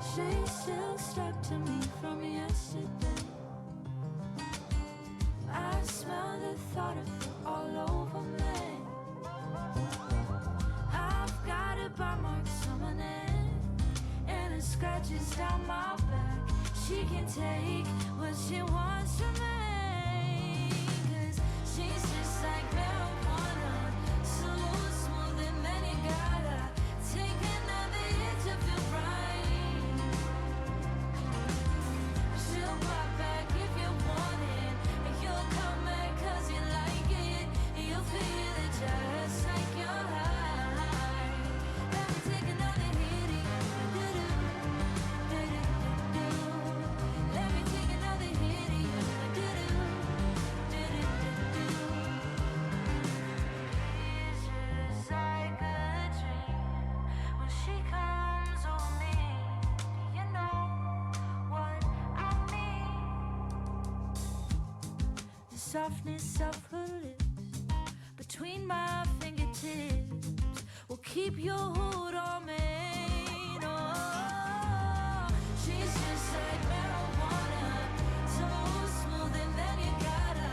She's still stuck to me from yesterday. I smell the thought of you all over me. I've got a bite marks on my neck and it scratches down my back. She can take what she wants from me, 'cause she's just like marijuana, so smooth and then you gotta take another hit to feel right. She'll pop back if you want it, and you'll come back 'cause you like it, and you'll feel it just like you're high. Let me take another hit of you, do-do-do-do-do. Let me take another hit of you, do-do-do-do-do. It's just like a dream when she comes on me. You know what I mean? The softness of her lips between my fingertips will keep your hold on me. No, she's just like marijuana, so smooth and then you gotta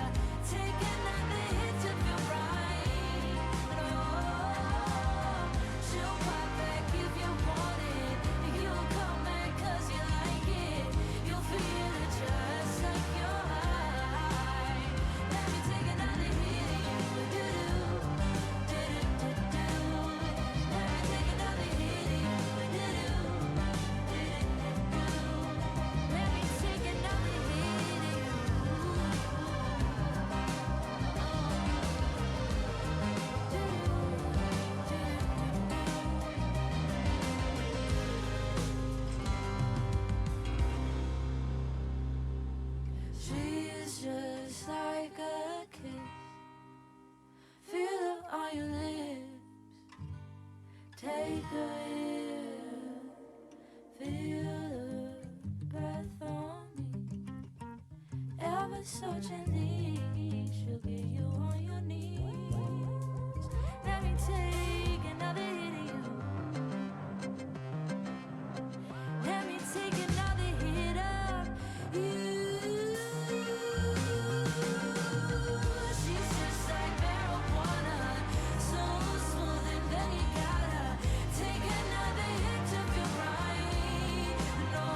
take another hit to feel right. No, she'll pop back if you want it, and you'll come back 'cause you like it. You'll feel it just like you're high. Let me take another hit of you, do-do, do-do-do-do. Let me take another hit of you, do-do, do-do-do-do. Let me take another hit of you. She's just like a kiss. Feel it on your lips. Take her here. Feel the breath on me. Ever so gently, she'll get you on your knees. Let me take another hit of you. Let me take another hit of you. She's just like marijuana, so smooth and then you gotta take another hit to feel right. No,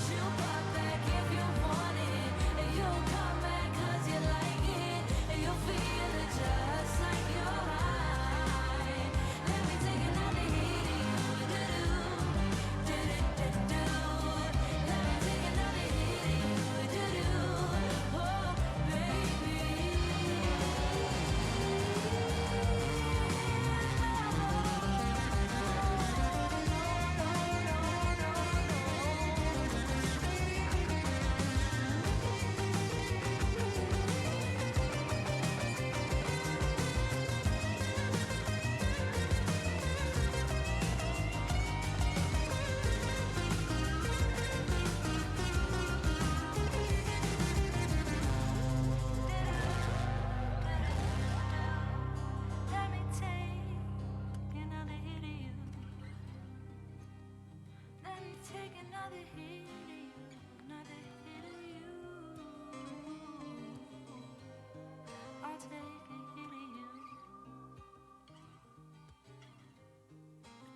she'll pop back if you want it, and you'll come back 'cause you like it, and you'll feel it just like you're high. Let me take another hit of you, do-do, do-do-do-do. Let me take another hit of you, do-do, oh baby. Let me take another hit of you. Let me take another hit of you, another hit of you. I'll take a hit of you.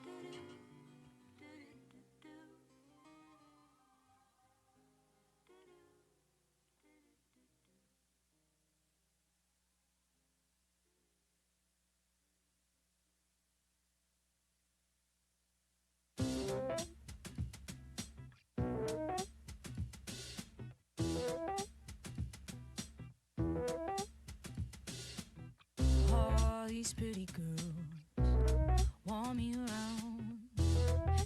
Do-do, do-do-do-do. All these pretty girls want me around.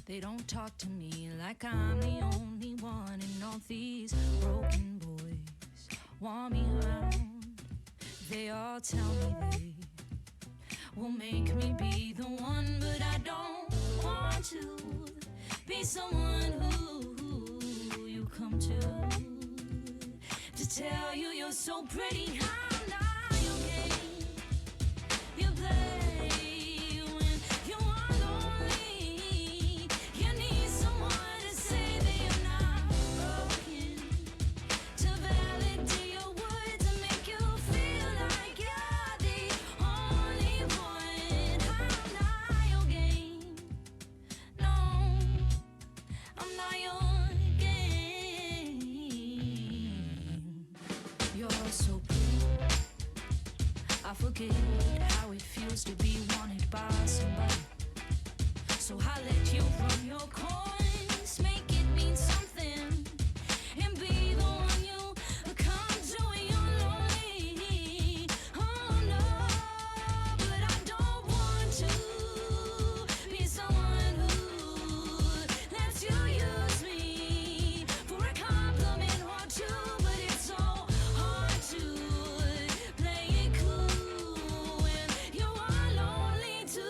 They don't talk to me like I'm the only one, and all these broken boys want me around. They all tell me they will make me be the one, but I don't want to be someone who you come to tell you you're so pretty. I'm not your game. You play when you are lonely. You need forget how it feels to be wanted by somebody. So I let you run your coins, make it mean something, and be the one you come to when you're lonely. Oh no, but I don't want to be someone who lets you use me for a compliment or two. But it's so hard to play it cool when you are lonely too.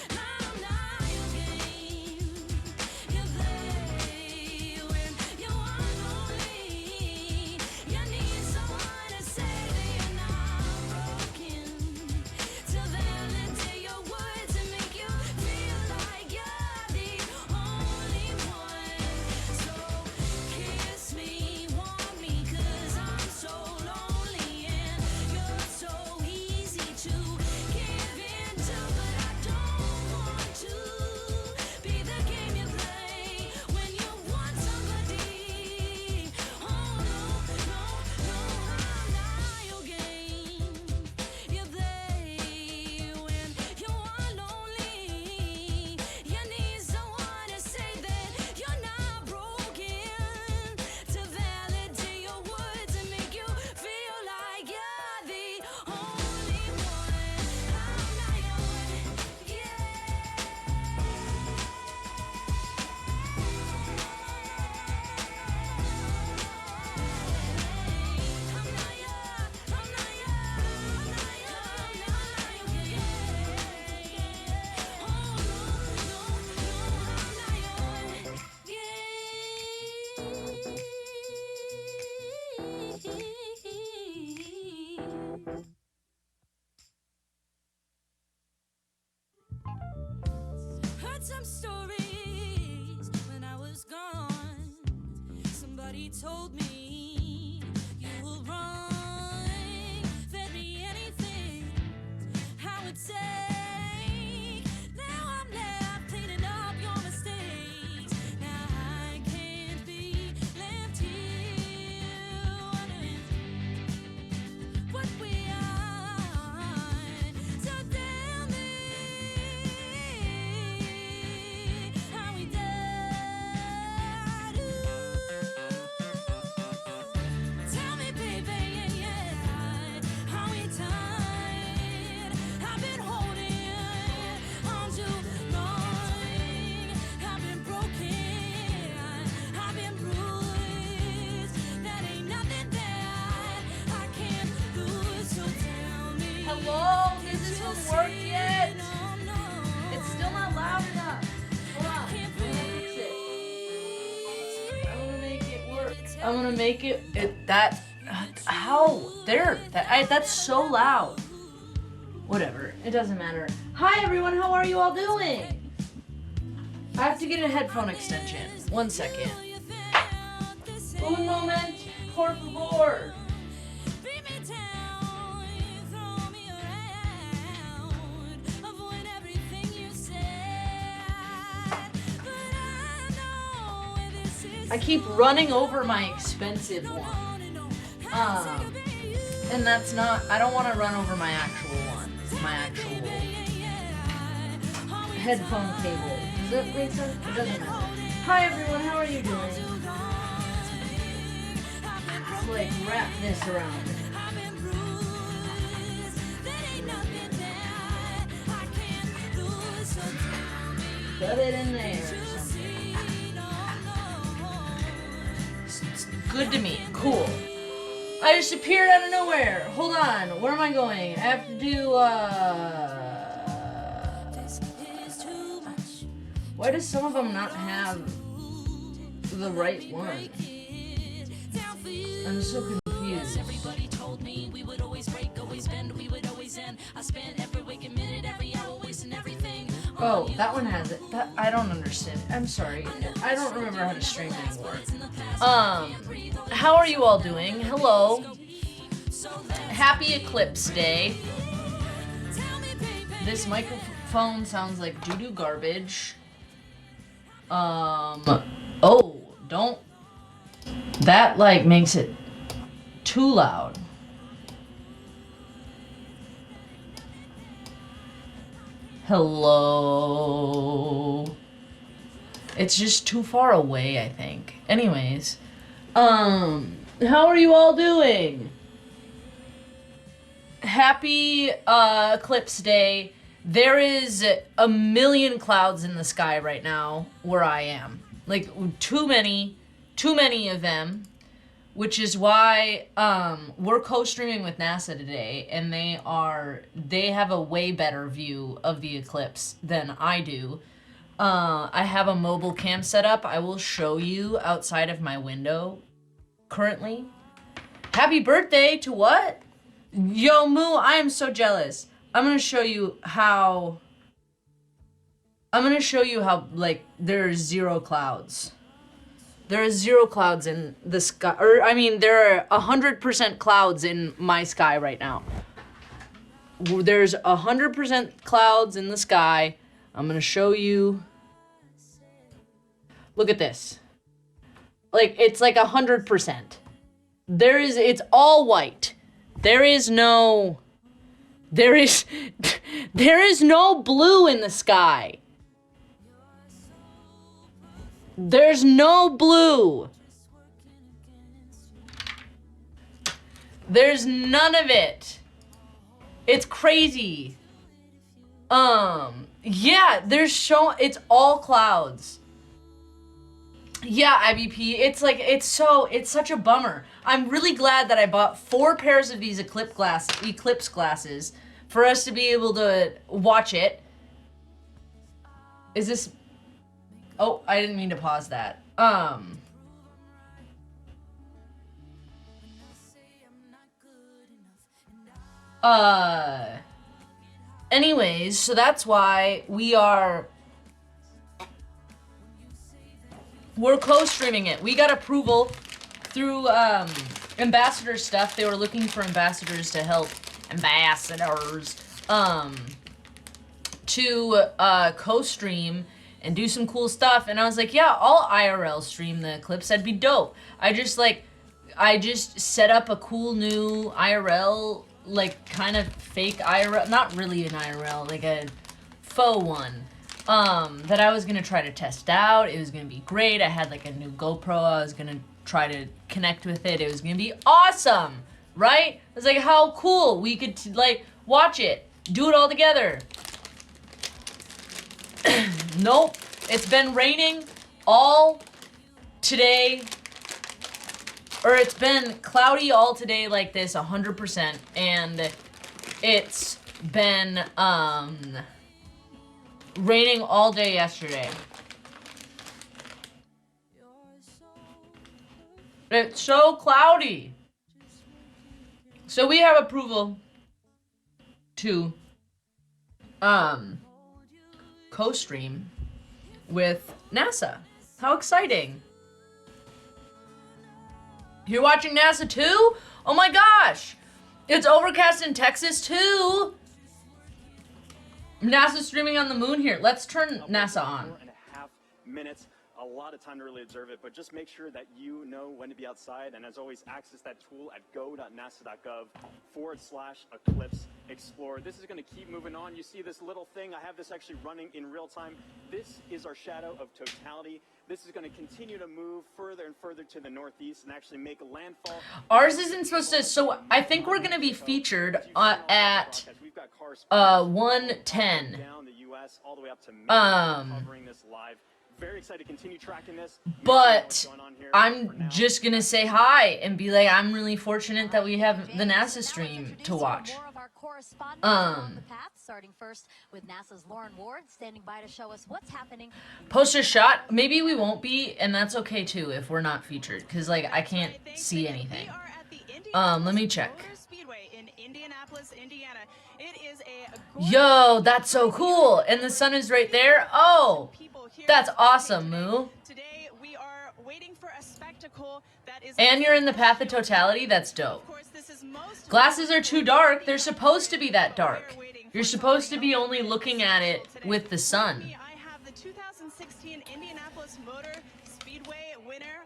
I'm not your game you play when you are lonely. You need someone to say that you're not broken, to validate your words and make you feel like you're the only one. So kiss me, want me, 'cause I'm so lonely and you're so easy to give into. But I don't want to be the game you play when you want somebody. Oh no, I'm not your game you play when you are lonely. You need someone to say that you're not broken, to validate your words and make you feel like you're the only one. I'm not your one, yeah. Heard some stories when I was gone. Somebody told me you will run, fed me anything I would take. Now I'm left cleaning up your mistakes. Now I can't be left here wondering what we are. So tell me how we died. Tell me, baby, yeah, how we died. I've been holding on too long. I've been broken. I've been bruised. That ain't nothing that I can't lose. So tell me. Hello? Does this one work yet? No, no. It's still not loud enough. Hold on. I'm gonna fix it. I'm gonna make it work. I'm gonna make it. How? There. That's so loud. Whatever. It doesn't matter. Hi everyone. How are you all doing? I have to get a headphone extension. 1 second. Un moment, por favor. Beat me down, throw me around, avoid everything you said. But I know this is I keep running over my expensive one. And that's not, I don't want to run over my actual one. My actual headphone cable. Does that make sense? It doesn't matter. Hi everyone, how are you doing? Let's like wrap this around. Put it in there. It's good to me. Cool. I just appeared out of nowhere. Hold on. Where am I going? I have to do, why does some of them not have the right one? I'm so confused. Everybody told me we would always break, always bend, we would always end. I spent every waking minute, every hour wasting everything. Oh, that one has it. That I don't understand. I'm sorry. I don't remember how to stream anymore. How are you all doing? Hello. Happy Eclipse Day. This microphone sounds like doo-doo garbage. Oh, don't. That like makes it too loud. Hello. It's just too far away, I think. Anyways, how are you all doing? Happy eclipse day. There is a million clouds in the sky right now where I am. Like too many of them, which is why we're co-streaming with NASA today, and they have a way better view of the eclipse than I do. I have a mobile cam set up. I will show you outside of my window currently. Happy birthday to what? Yo, Moo, I am so jealous. I'm gonna show you how, like, there's zero clouds. There are 0 clouds in the sky, or I mean, there are 100% clouds in my sky right now. There's 100% clouds in the sky. I'm gonna show you. Look at this. Like, it's like 100%. It's all white. There is no blue in the sky. There's no blue. There's none of it. It's crazy. Yeah, it's all clouds. Yeah, IBP, it's such a bummer. I'm really glad that I bought 4 pairs of these eclipse glasses for us to be able to watch it. Is this... Oh, I didn't mean to pause that. Anyways, so that's why we're co-streaming it. We got approval through ambassador stuff. They were looking for ambassadors to help to co-stream and do some cool stuff. And I was like, yeah, I'll IRL stream the eclipse. That'd be dope. I just set up a cool new IRL, like kind of fake IRL, not really an IRL, like a faux one. That I was gonna try to test out. It was gonna be great. I had like a new GoPro. I was gonna try to connect with it. It was gonna be awesome, right? I was like, how cool. We could like watch it, do it all together. Nope. It's been raining all today, or it's been cloudy all today like this 100%, and it's been raining all day yesterday. It's so cloudy. So we have approval to co-stream with NASA. How exciting. You're watching NASA too? Oh my gosh. It's overcast in Texas too. NASA streaming on the moon here. Let's turn NASA on. 4.5 minutes. A lot of time to really observe it, but just make sure that you know when to be outside. And as always, access that tool at go.nasa.gov/eclipse explorer. This is going to keep moving on. You see this little thing. I have this actually running in real time. This is our shadow of totality. This is going to continue to move further and further to the northeast and actually make landfall. Ours isn't supposed to, so I think we're going to be featured at 1:10. Down the US all the way up to covering this live. Very excited to continue tracking this. But I'm just gonna say hi and be like, I'm really fortunate that we have the NASA stream to watch. Starting first with NASA's Lauren Ward standing by to show us what's happening. Poster shot. Maybe we won't be, and that's okay too if we're not featured, because like I can't see anything. Let me check. Yo, that's so cool, and the sun is right there. Oh, that's awesome, Moo. Today we are waiting for a spectacle that is. And you're in the path of totality. That's dope. Glasses are too dark. They're supposed to be that dark. You're supposed to be only looking at it with the sun. I have the 2016 Indianapolis Motor Speedway winner,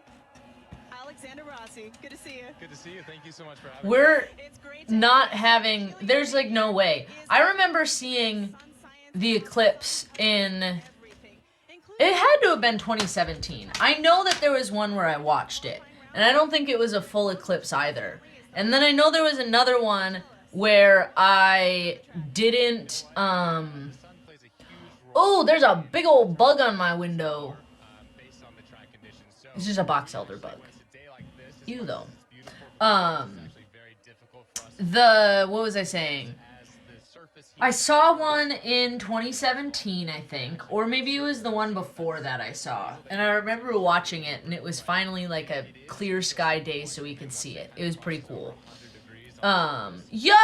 Alexander Rossi. Good to see you. Good to see you. Thank you so much for having me. We're not having, there's like no way. I remember seeing the eclipse in... It had to have been 2017. I know that there was one where I watched it, and I don't think it was a full eclipse either. And then I know there was another one where I didn't, Oh, there's a big old bug on my window. It's just a box elder bug. Ew, though. What was I saying? I saw one in 2017, I think, or maybe it was the one before that I saw. And I remember watching it, and it was finally like a clear sky day so we could see it. It was pretty cool. Yo,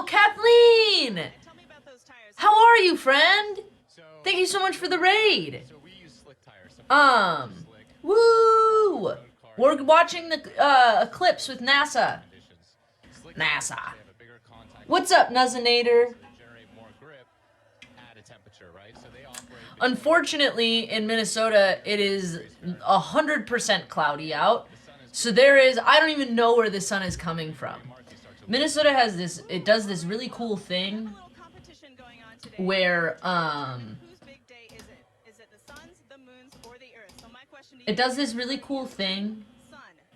Kathleen! How are you, friend? Thank you so much for the raid. Woo! We're watching the eclipse with NASA. NASA. What's up, Nuzzinator? Unfortunately, in Minnesota, it is 100% cloudy out. So there is, I don't even know where the sun is coming from. Minnesota has this, it does this really cool thing where, it does this really cool thing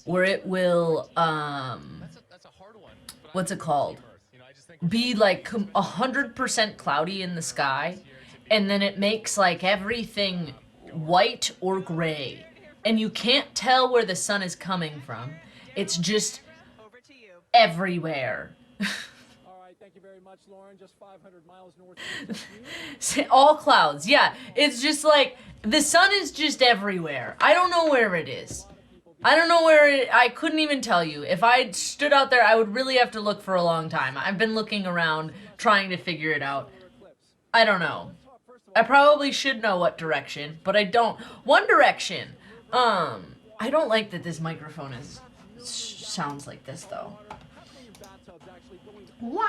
where it will, what's it called? Be like 100% cloudy in the sky, and then it makes like everything white or gray, and you can't tell where the sun is coming from. It's just everywhere. All right, thank you very much, Lauren. Just 500 miles north. All clouds, yeah. It's just like the sun is just everywhere. I don't know where it is. I don't know where it, I couldn't even tell you. If I stood out there, I would really have to look for a long time. I've been looking around trying to figure it out. I don't know. I probably should know what direction, but I don't. One Direction. I don't like that this microphone sounds like this though. Wow,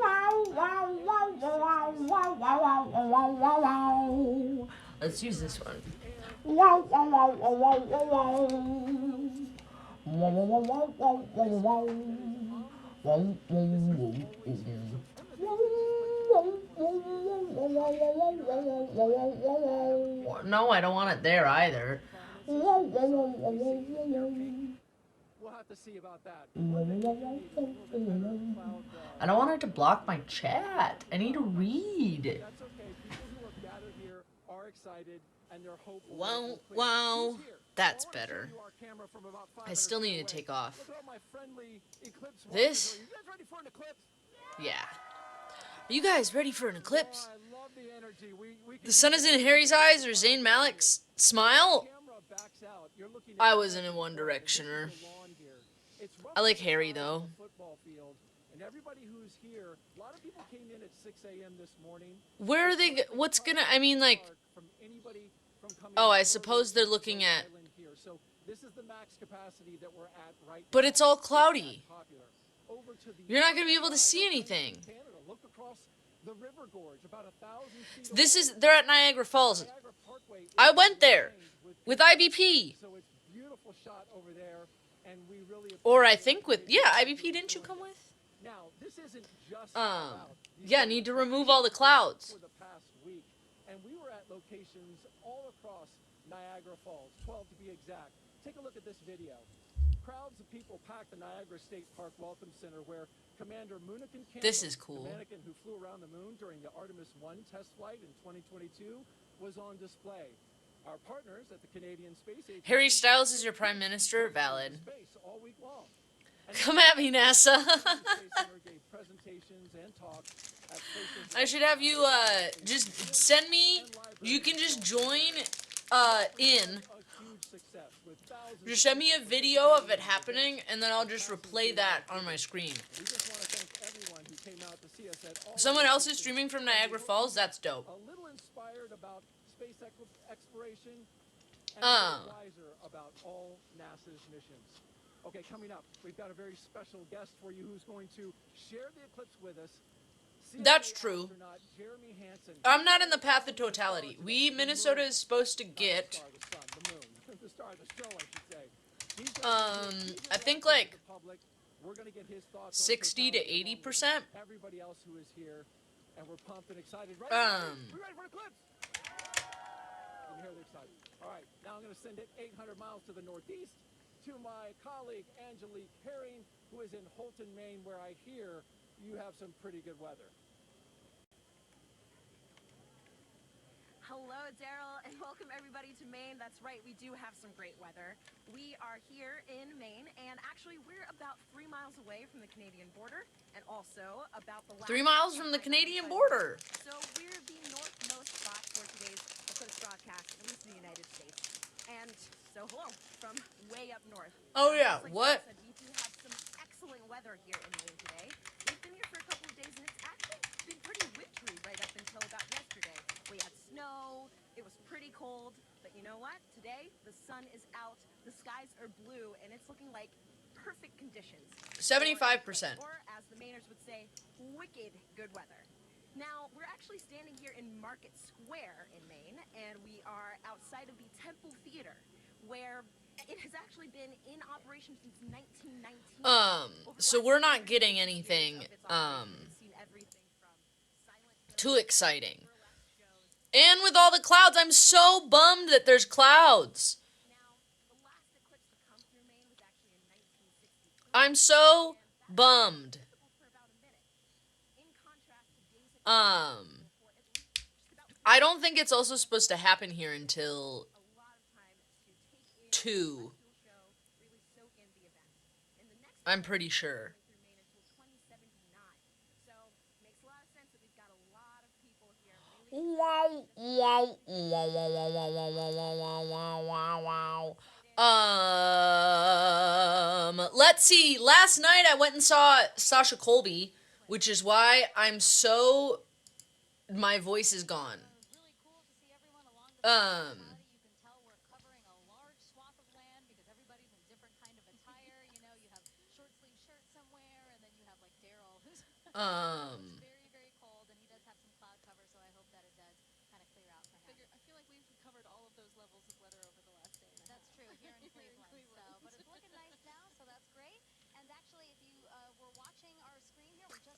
wow, wow, wow, wow, wow, wow, wow, wow, wow. Let's use this one. Wow, wow, wow, wow, wow, wow, wow. Wow, wow, wow, wow, wow, wow. Wow, wow, wow. No, I don't want it there either. We'll have to see about that. I don't want it to block my chat. I need to read. That's okay. People who have gathered here are excited and they're hopeful. Wow, wow. That's better. I still need to take off. This? You guys ready for an eclipse? Yeah. Are you guys ready for an eclipse? I love the energy. The sun is in Harry's eyes or Zayn Malik's smile? I wasn't a One Directioner. I like Harry though. And everybody who's here, a lot of people came in at 6 a.m. this morning. Where are they? What's gonna? I mean, like. Oh, I suppose they're looking at. So this is the max capacity that we're at right But it's all cloudy. Over to the You're not gonna be able to see anything. Canada. Look across the river gorge, about 1,000 feet. This is. They're at Niagara Falls. I went there with IBP. So it's a beautiful shot over there, and we really. Or I think with IBP. Didn't you come with? Now this isn't just. Yeah. Need to remove all the clouds. For the past week, and we were at locations all across Niagara Falls, 12 to be exact. Take a look at this video. Crowds of people packed the Niagara State Park Welcome Center where Commander Moonikin Campbell, This is cool. the mannequin who flew around the moon during the Artemis 1 test flight in 2022, was on display. Our partners at the Canadian Space Agency... Harry Styles is your prime minister? Valid. ...space all week long. Come at me, NASA. gave presentations and talks at places I should have you, just send me, you can just join, in. Just send me a video of it happening, and then I'll just replay that on my screen. We just want to thank everyone who came out to see us at all. Someone else is streaming from Niagara Falls? That's dope. A little inspired about space exploration and wiser about all NASA's missions. Okay, coming up, we've got a very special guest for you who's going to share the eclipse with us. That's true. I'm not in the path of totality. Minnesota is supposed to get, I think like 60 to 80%. Everybody else who is here and we're pumped and excited. Right? We ready for the eclipse? You can hear the excitement. All right, now I'm going to send it 800 miles to the northeast to my colleague Angelique Herring, who is in Holton, Maine, where I hear you have some pretty good weather. Hello, Daryl, and welcome everybody to Maine. That's right, we do have some great weather. We are here in Maine, and actually we're about 3 miles away from the Canadian border, and also about the 3 miles from the Canadian border. So we're the northmost spot for today's eclipse broadcast, at least in the United States. And so hello from way up north. Oh yeah, like what? I said, we do have some excellent weather here in Maine today. We've been here for a couple of days, and it's actually been pretty wintry right up until about yesterday. We had snow, it was pretty cold, but you know what? Today, the sun is out, the skies are blue, and it's looking like perfect conditions. 75%. Or, as the Mainers would say, wicked good weather. Now, we're actually standing here in Market Square in Maine, and we are outside of the Temple Theater, where it has actually been in operation since 1919. So we're not getting anything, too exciting. And with all the clouds, I'm so bummed that there's clouds. I'm so bummed. I don't think it's also supposed to happen here until 2. I'm pretty sure. Wow, wow, wow, wow, wow, wow, wow, wow, wow, wow, wow. Let's see. Last night I went and saw Sasha Colby, which is why I'm so... My voice is gone.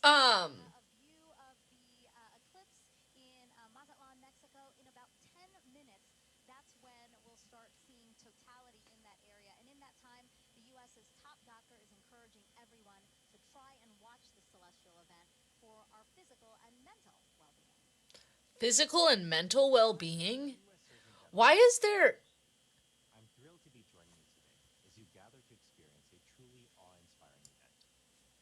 A view of the eclipse in Mazatlan, Mexico. In about 10 minutes, that's when we'll start seeing totality in that area. And in that time, the U.S.'s top doctor is encouraging everyone to try and watch the celestial event for our physical and mental well-being. Physical and mental well-being? Why is there... I'm thrilled to be joining you today as you gather to experience a truly awe-inspiring event.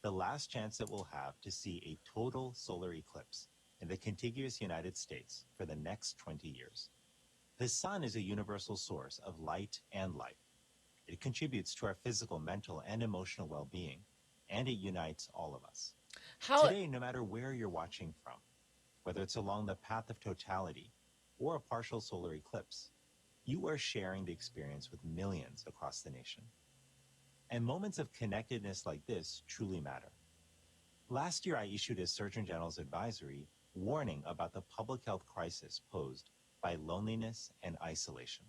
The last chance that we'll have to see a total solar eclipse in the contiguous United States for the next 20 years. The sun is a universal source of light and life. It contributes to our physical, mental, and emotional well-being, and it unites all of us. Today, no matter where you're watching from, whether it's along the path of totality or a partial solar eclipse, you are sharing the experience with millions across the nation. And moments of connectedness like this truly matter. Last year, I issued a Surgeon General's advisory warning about the public health crisis posed by loneliness and isolation.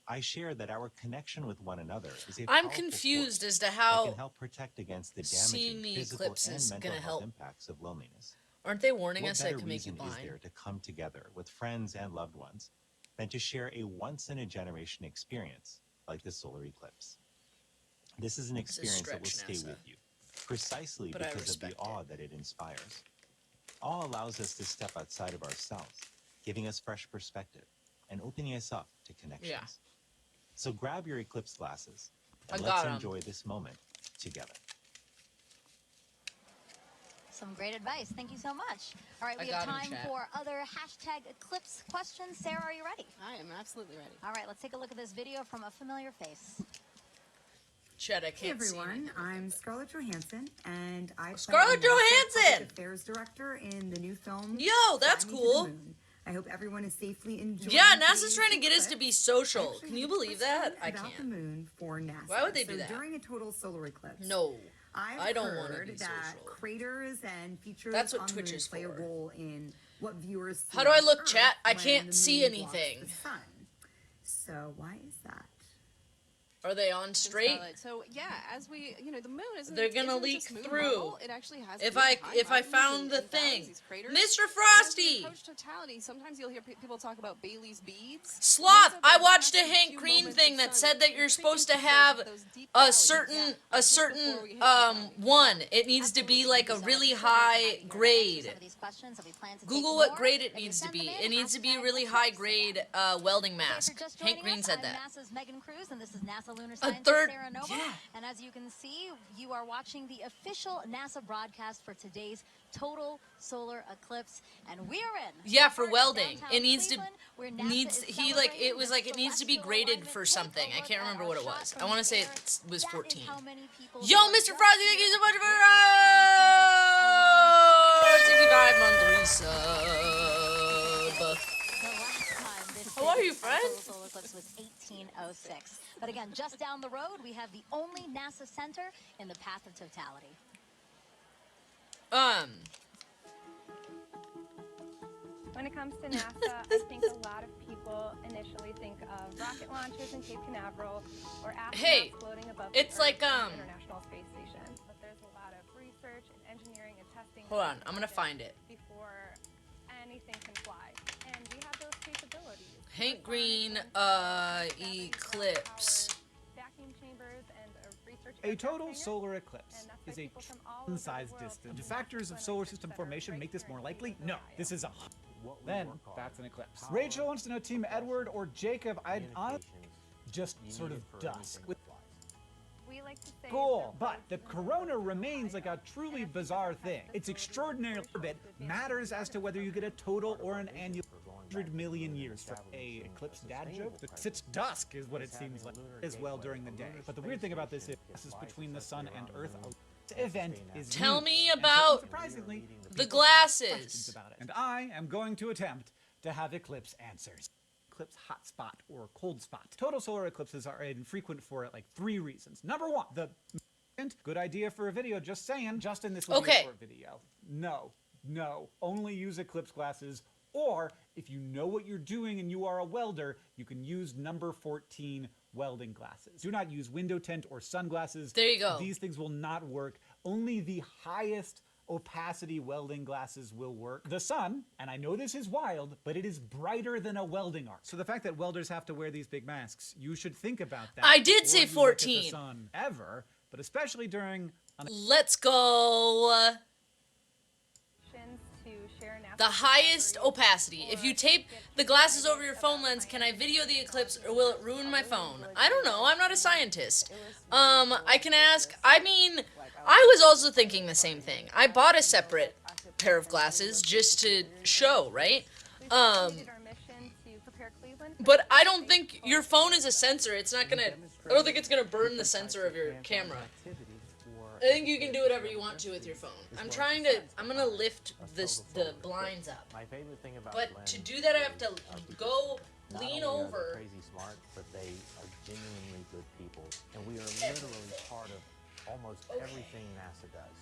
I shared that our connection with one another is a I'm powerful confused force as to how that can help protect against the seeing damaging the physical eclipse and is mental gonna health help. impacts of loneliness. Aren't they warning What us that better it can make you reason is blind? there to come together with friends and loved ones than to share a once-in-a-generation experience like the solar eclipse? This is an experience that will stay NASA. with you, precisely But I because of the respect awe that it inspires. Awe allows us to step outside of ourselves, giving us fresh perspective and opening us up to connections. Yeah. So grab your eclipse glasses and I let's got 'em. enjoy this moment together. Some great advice. Thank you so much. All right, I we have got 'em, time chat. for other hashtag eclipse questions. Sarah, are you ready? I am absolutely ready. All right, let's take a look at this video from a familiar face. Chet, I Hey can't see everyone, anything. I'm Scarlett Johansson, and I play Scarlett the NASA Johansson! Public Affairs Director in the new film. Yo, that's Fly Me to the cool. Moon. I hope everyone is safely enjoying. Yeah, today's NASA's trying to get us to eclipse. be social. I actually Can you have a believe that? question I about the can't. moon for NASA. Why would they do So that? during a total solar eclipse, No. I've I don't wanna heard be that social. craters and features That's what on Twitch the moon is play a for. role in what viewers see. How do I on look, Earth chat? I when can't the see moon blocks anything. the sun. So why is that? Are they on straight? So yeah, as we, the moon isn't. They're gonna isn't leak just moon through. level. It actually has. If really I high found mountains the and valleys, thing, these craters. Mr. And Frosty. as we approach totality, sometimes you'll hear people talk about Bailey's beads. Sloth, I These are watched a the Hank few Green moments thing of that sun said that you're creeping supposed to through have those deep a valleys. certain Just before we hit totality. one. It needs to be like a really high grade. Google what grade it needs to be. It needs to be a really high grade welding mask. Hank Green said that. NASA's Megan Cruz, and this is NASA lunar A scientist third, Sarah Nova. yeah. And as you can see, you are watching the official NASA broadcast for today's total solar eclipse, and we're in. Yeah, for welding. downtown It needs to Cleveland, where NASA needs is he like celebrating it was the like it needs to be celestial graded alignment. for Take a something. I look can't at remember our what it shot was. from I want to the say air. it was That is 14. how many people Yo, are Mr. just Frosty, thank you so much for 65 month resub. The last time this How are big you, friend? total solar eclipse was 1806. But again, just down the road, we have the only NASA center in the path of totality. When it comes to NASA, I think a lot of people initially think of rocket launches in Cape Canaveral or astronauts Hey, floating above it's the Earth like, on the International Space Station. But there's a lot of research and engineering and testing. Hold on, I'm gonna find it. Before anything can fly, and we have those capabilities. Hank Green, eclipse. Vacuum chambers and research. A total solar eclipse is a trillion-sized distance. Do factors of solar system formation make this more likely? No, this is a. Then that's an eclipse. Rachel wants to know Team Edward or Jacob. I'd just sort of dusk. We like to say Cool, but the corona remains like a truly bizarre thing. Its extraordinary orbit matters as to whether you get a total or an annual 100 million years for a eclipse dad joke. It's dusk is what it seems like as well during the day. But the weird thing about this is between the sun and Earth. This event is Tell huge. me And so, about surprisingly, the people have questions glasses. about it. And I am going to attempt to have eclipse answers. Eclipse hot spot or cold spot. Total solar eclipses are infrequent for like 3 reasons. Number 1, the good idea for a video, just saying. Justin, this will be a short video. No, only use eclipse glasses, or if you know what you're doing and you are a welder, you can use number 14 welding glasses. Do not use window tint or sunglasses. There you go. These things will not work. Only the highest opacity welding glasses will work. The sun, and I know this is wild, but it is brighter than a welding arc. So the fact that welders have to wear these big masks, you should think about that. I did before say you look at 14. the sun ever, but especially during Let's go. The highest opacity. If you tape the glasses over your phone lens, can I video the eclipse or will it ruin my phone? I don't know. I'm not a scientist. I can ask. I mean, I was also thinking the same thing. I bought a separate pair of glasses just to show, right? But I don't think your phone is a sensor. It's not gonna. I don't think it's gonna burn the sensor of your camera. I think you can do whatever you want to with your phone. I'm gonna lift the blinds up. My favorite thing about But to do that, I have to go lean over. Crazy smart, but they are genuinely good people, and we are literally part of almost everything NASA does.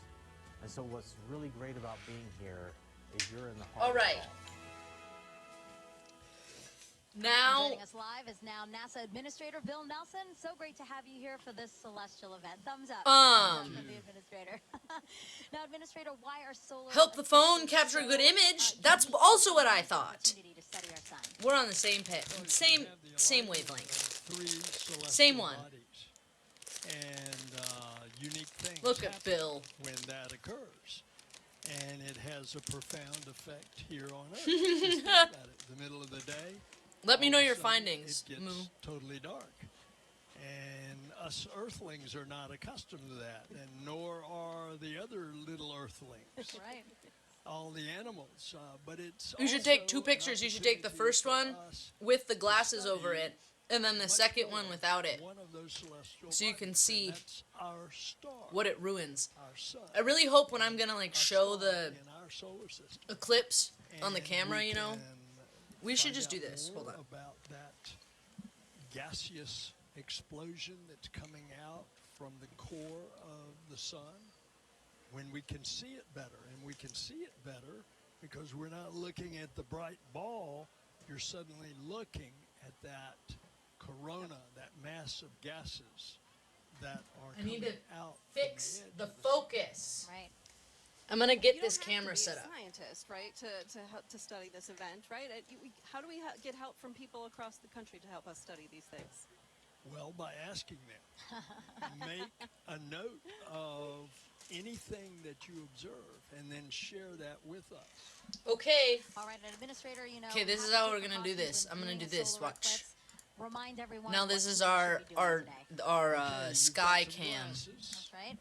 And so, what's really great about being here is you're in the heart. All right. Now, Joining us live is now NASA Administrator Bill Nelson. So great to have you here for this celestial event. Thumbs up. Thumbs up from the Administrator. Now, Administrator, why are solar help the phone capture a good image. That's also what I thought. to study our sun? We're on the same page, same wavelength, same one. And unique things Look at happen Bill. when that occurs. And it has a profound effect here on Earth. Just think about it. The middle of the day. Let me know all of a your sudden, findings, It gets Moo. totally dark. And us Earthlings are not accustomed to that, and nor are the other little Earthlings. Right. All the animals, but it's. You should take 2 pictures. You should take the first one with the glasses over it, and then the second one without it, so you can see our star, what it ruins. our sun. I really hope when I'm gonna like show the in our solar system. eclipse on the And camera, we you know, can we should find just do out this. more Hold on. about that gaseous explosion that's coming out from the core of the sun when we can see it better. And we can see it better because we're not looking at the bright ball. You're suddenly looking at that corona, that mass of gases that are I need coming to out. fix the focus. Right. I'm gonna get You this don't have camera to be set a up. scientist, right, to study this event, right? How do we get help from people across the country to help us study these things? Well, by asking them. Make a note of anything that you observe and then share that with us. Okay. All right, an administrator, you know. Okay, this is how we're gonna do this. I'm gonna do this. Watch. Remind everyone. Now this is our sky cam. That's right.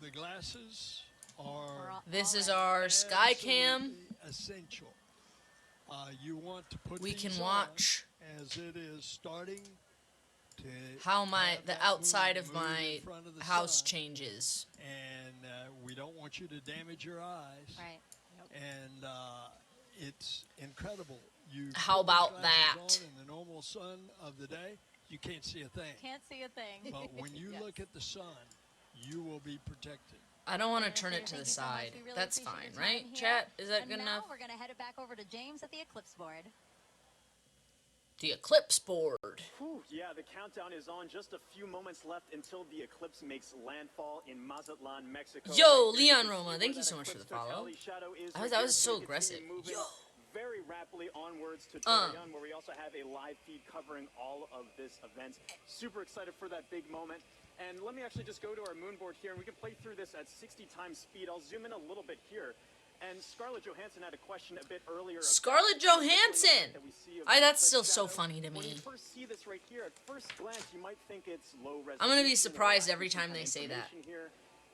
The glasses are. This is our sky cam. Essential. You want to put We these can on watch as it is starting to how have the that outside moon of move my in front of the house sun. changes. And we don't want you to damage your eyes. Right. And it's incredible. You How put the about glasses that? on in the normal sun of the day, you can't see a thing. Can't see a thing. But when you look at the sun, you will be protected. I don't want to turn it to the side. That's fine, right? Chat, is that good enough? Now we're gonna head it back over to James at the eclipse board. The eclipse board. Whew, yeah, the countdown is on. Just a few moments left until the eclipse makes landfall in Mazatlan, Mexico. Yo, Right here, Leon you can Roma, see thank where you so that much for the eclipse follow. totality shadow is That right was here. so We continue aggressive. moving Yo. very rapidly onwards to Torreon, where we also have a live feed covering all of this event. Super excited for that big moment. And let me actually just go to our moon board here, and we can play through this at 60 times speed. I'll zoom in a little bit here. And Scarlett Johansson had a question a bit earlier. Scarlett Johansson! That's still so funny to When you me. first see this right here, at first glance, you might think it's low resolution. I'm gonna be surprised every time they say that. Here.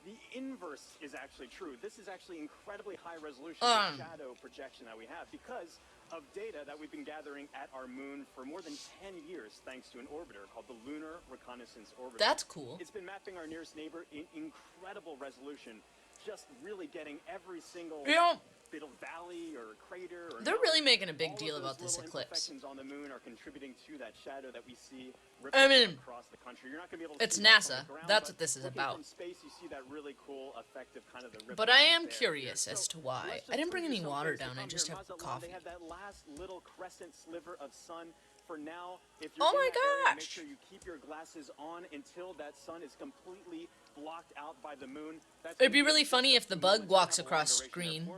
The inverse is actually true. This is actually incredibly high resolution shadow projection that we have because of data that we've been gathering at our moon for more than 10 years thanks to an orbiter called the Lunar Reconnaissance Orbiter. That's cool. It's been mapping our nearest neighbor in incredible resolution, just really getting every single little valley or crater. Or They're really making a big deal all of about those this little eclipse. imperfections on the moon are contributing to that shadow that we see I mean, across the country. You're not gonna be able to it's see that from NASA. the ground, That's but what this is looking about. From space, you see that really cool, effective kind of the ripple But I am there. curious as to why. Let's just I didn't bring preview any some water things to down. I come just here. have Mazatlan, coffee. They have that last little crescent sliver of sun. For now, if you're Oh in my that area, make gosh. sure you keep your glasses on until that sun is completely blocked out by the moon. It'd be really funny if the bug walks across screen.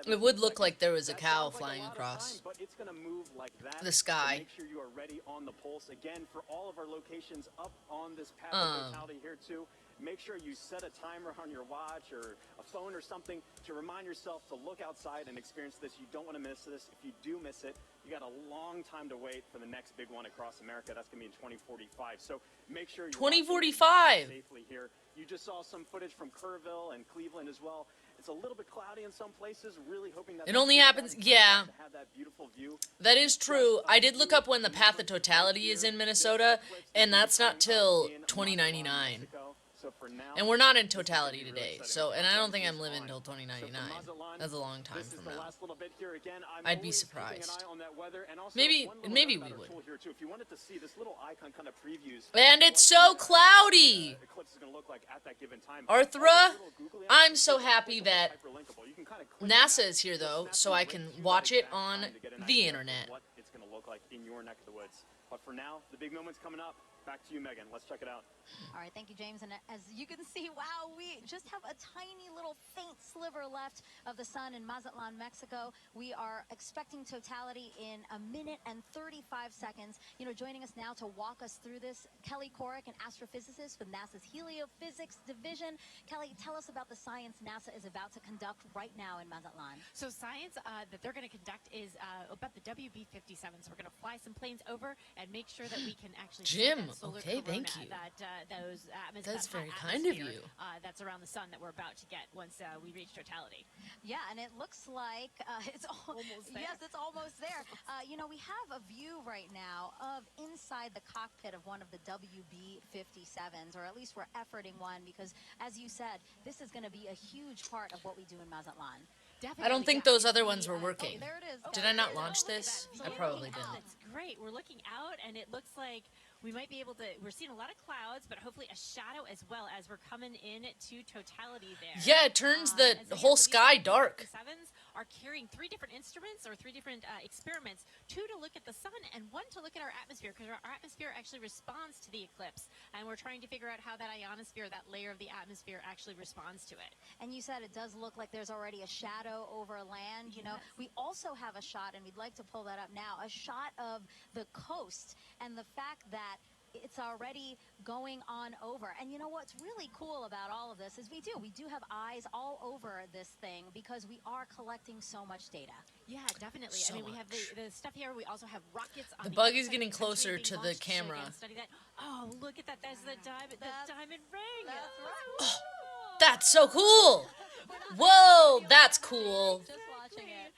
It would look like there was a cow flying across but it's going to move like that. the So sky. make sure you are ready on the pulse. Again, for all of our locations up on this path of totality here too, make sure you set a timer on your watch or a phone or something to remind yourself to look outside and experience this. You don't want to miss this. If you do miss it, you got a long time to wait for the next big one across America. That's going to be in 2045. So make sure you 2045 safely here. You just saw some footage from Kerrville and Cleveland as well. It's a little bit cloudy in some places. Really hoping that It only happens, yeah. to have that beautiful view. That is true. I did look up when the path of totality is in Minnesota, and that's not till 2099. So for now, And we're not in totality today, so, and I don't think I'm living till 2099. That's a long time from now. I'd be surprised. Maybe we would. If you wanted to see this little icon kind of previews. And it's so cloudy! Eclipse is going to look like at that given time. Arthra, I'm so happy that NASA is here though, so I can watch it on the internet. What it's going to look like in your neck of the woods. But for now, the big moment's coming up. Back to you, Megan. Let's check it out. All right, thank you, James. And as you can see, wow, we just have a tiny little faint sliver left of the sun in Mazatlan, Mexico. We are expecting totality in 1 minute and 35 seconds. You know, joining us now to walk us through this, Kelly Korrick, an astrophysicist with NASA's Heliophysics Division. Kelly, tell us about the science NASA is about to conduct right now in Mazatlan. So science that they're going to conduct is about the WB-57. So we're going to fly some planes over and make sure that we can actually see Jim, that solar okay, corona, thank you. That's very kind of you. That's around the sun that we're about to get once we reach totality. Yeah, and it looks like it's almost there. Yes, it's almost there. You know, we have a view right now of inside the cockpit of one of the WB-57s, or at least we're efforting one, because as you said, this is going to be a huge part of what we do in Mazatlan. I don't think those other ones were working. There it is. Did I not launch this? I probably did. That's great. We're looking out, and it looks like we might be able to, we're seeing a lot of clouds, but hopefully a shadow as well as we're coming in to totality there. Yeah, it turns the whole sky dark. The sevens are carrying 3 different instruments or 3 different experiments, 2 to look at the sun and 1 to look at our atmosphere, because our atmosphere actually responds to the eclipse. And we're trying to figure out how that ionosphere, that layer of the atmosphere, actually responds to it. And you said it does look like there's already a shadow over land. You know, we also have a shot, and we'd like to pull that up now, a shot of the coast and the fact that it's already going on over. And you know what's really cool about all of this is we do have eyes all over this thing because we are collecting so much data. Yeah, definitely. So I mean, we have the stuff here. We also have rockets on The the bug other is side getting of country closer being to the launched, so camera. again, study that. Oh, look at that. That's the diamond ring. That's right. That's so cool. Whoa, that's cool. Just watching it.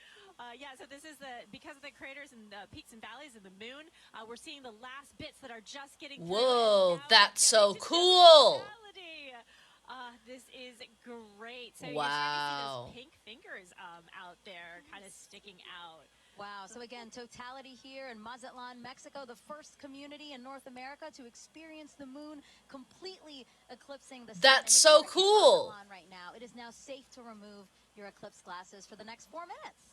Yeah, so this is because of the craters and the peaks and valleys of the moon, we're seeing the last bits that are just getting through. Whoa, that's so cool. This is great. So Wow. you're starting to see those pink fingers out there kind of sticking out. Wow. So again, totality here in Mazatlan, Mexico, the first community in North America to experience the moon completely eclipsing the sun. That's so cool. Mazatlan right now, it is now safe to remove your eclipse glasses for the next 4 minutes.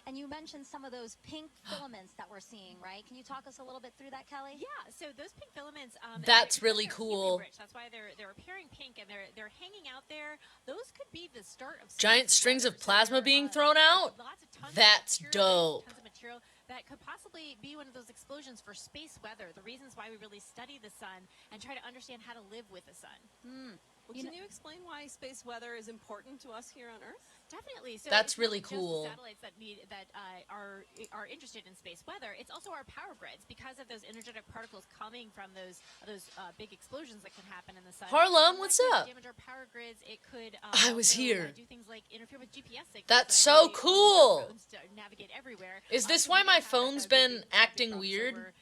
And you mentioned some of those pink filaments that we're seeing, right? Can you talk us a little bit through that, Kelly? Yeah, so those pink filaments. That's really cool. Rich. That's why they're appearing pink and they're hanging out there. Those could be the start of Giant strings of plasma being thrown out? That's dope. Tons of material that could possibly be one of those explosions for space weather. The reasons why we really study the sun and try to understand how to live with the sun. Well, can you explain why space weather is important to us here on Earth? Definitely. So That's it's not really just the cool. satellites that are interested in space weather. It's also our power grids because of those energetic particles coming from those big explosions that can happen in the sun. Harlem, what's up? Damage our power grids. It could. I was also, here. Do things like interfere with GPS signals. That's that so really cool. phones to navigate everywhere. Is this So why we my have that phone's big been traffic acting bump, so weird? we're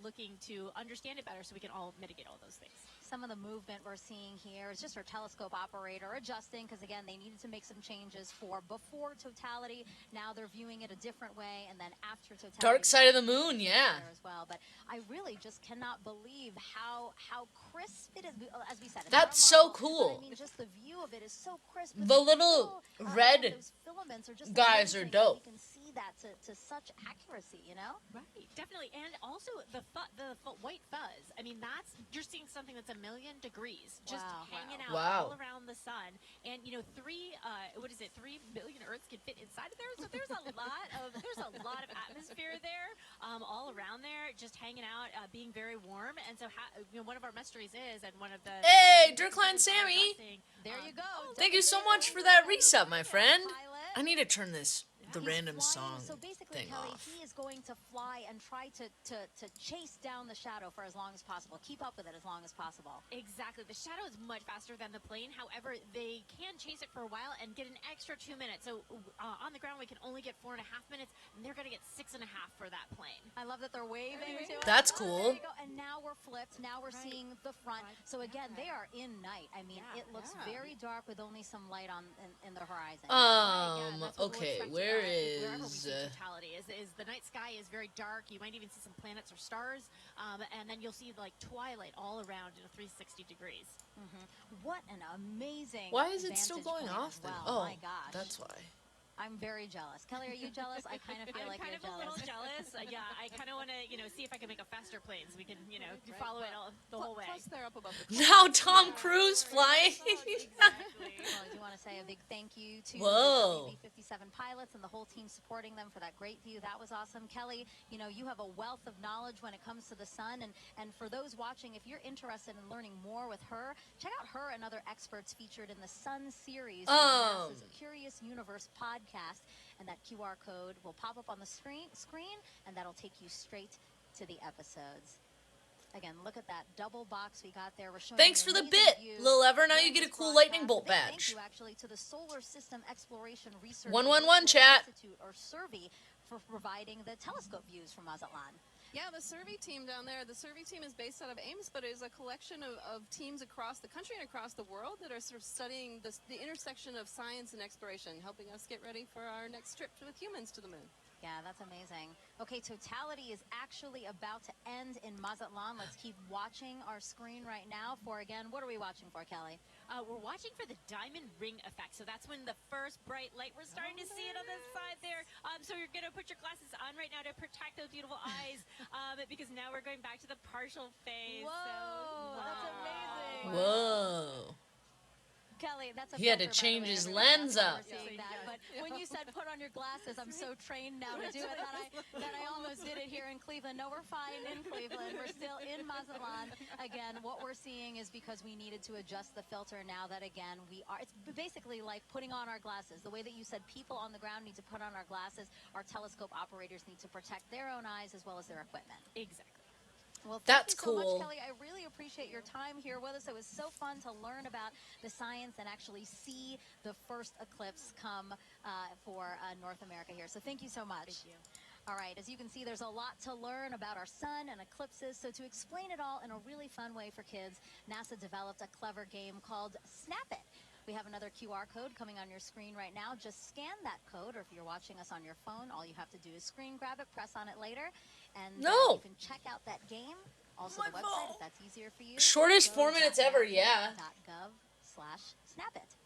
looking to understand it better so we can all mitigate all those things. Some of the movement we're seeing here is just our telescope operator adjusting because, again, they needed to make some changes for before totality. Now they're viewing it a different way, and then after totality. Dark side of the moon, yeah. there As well. But I really just cannot believe how crisp it is. As we said, it's That's not a so model, cool. but I mean, just the view of it is so crisp. The little red those filaments are just guys are amazing. dope. You can see that to such accuracy, you know? Right, definitely, and also the white fuzz. I mean, you're seeing something that's 1,000,000 degrees just hanging out all around the sun, and 3 billion Earths can fit inside of there. So there's a lot of atmosphere there, all around there, just hanging out, being very warm. And so, one of our mysteries is, and one of the Dirkline Sammy. There you go. Thank you so much for that resub, my friend. I need to turn the random He's flying, song so basically, thing Kelly, off. he is going to fly and try to chase down the shadow for as long as possible. Keep up with it as long as possible. Exactly. The shadow is much faster than the plane. However, they can chase it for a while and get an extra 2 minutes. So on the ground, we can only get 4.5 minutes, and they're going to get 6.5 for that plane. I love that they're waving to us. That's Oh, cool. there you go. And now we're flipped. Now we're seeing the front. So again, they are in night. I mean, it looks very dark with only some light in the horizon. Okay, where Wherever we is... see totality is the night sky is very dark. You might even see some planets or stars, and then you'll see like twilight all around in a 360 degrees. What an amazing Why is it still vantage going point off as then? well. Oh, My gosh. that's why. I'm very jealous. Kelly, are you jealous? I kind of feel I'm like kind you're of a little jealous. jealous. Yeah, I kind of want to, see if I can make a faster plane so we can, follow it the whole way. Plus, they're up above the Now Tom Cruise flying. Well, I do want to say a big thank you to Whoa. the WB-57 pilots and the whole team supporting them for that great view. That was awesome. Kelly, you have a wealth of knowledge when it comes to the sun. And for those watching, if you're interested in learning more with her, check out her and other experts featured in the Sun series of NASA's Curious Universe podcast. And that QR code will pop up on the screen, and that'll take you straight to the episodes. Again, look at that double box we got there. We're showing Thanks you for the amazing bit, views Lil Ever. Now you during get a this cool broadcast. lightning bolt Big Thank badge. you actually to the Solar System Exploration Research 111 chat. Institute, or SERVI, for providing the telescope views from Mazatlan. Yeah, the survey team down there, the survey team is based out of Ames, but it is a collection of teams across the country and across the world that are sort of studying the intersection of science and exploration, helping us get ready for our next trip with humans to the moon. Yeah, that's amazing. Okay, totality is actually about to end in Mazatlan. Let's keep watching our screen right now for, again, what are we watching for, Kelly? We're watching for the diamond ring effect. So that's when the first bright light, we're starting to see it on this side there. So you're going to put your glasses on right now to protect those beautiful eyes because now we're going back to the partial phase. Whoa, that's amazing. Whoa. Kelly, that's a He had to filter, by the change way, his everybody. lens That's why up. we're seeing that. But when you said put on your glasses, I'm so trained now to do it that I almost did it here in Cleveland. No, we're fine in Cleveland. We're still in Mazatlan. Again, what we're seeing is because we needed to adjust the filter now that, again, it's basically like putting on our glasses. The way that you said people on the ground need to put on our glasses, our telescope operators need to protect their own eyes as well as their equipment. Exactly. Well, That's thank you so cool. much, Kelly. I really appreciate your time here with us. It was so fun to learn about the science and actually see the first eclipse come for North America here. So thank you so much. Thank you. All right, as you can see, there's a lot to learn about our sun and eclipses. So to explain it all in a really fun way for kids, NASA developed a clever game called Snap It. We have another QR code coming on your screen right now. Just scan that code, or if you're watching us on your phone, all you have to do is screen grab it, press on it later, and you can check out that game. Also, the website, if that's easier for you. Shortest 4 minutes ever, yeah. .gov/snapit.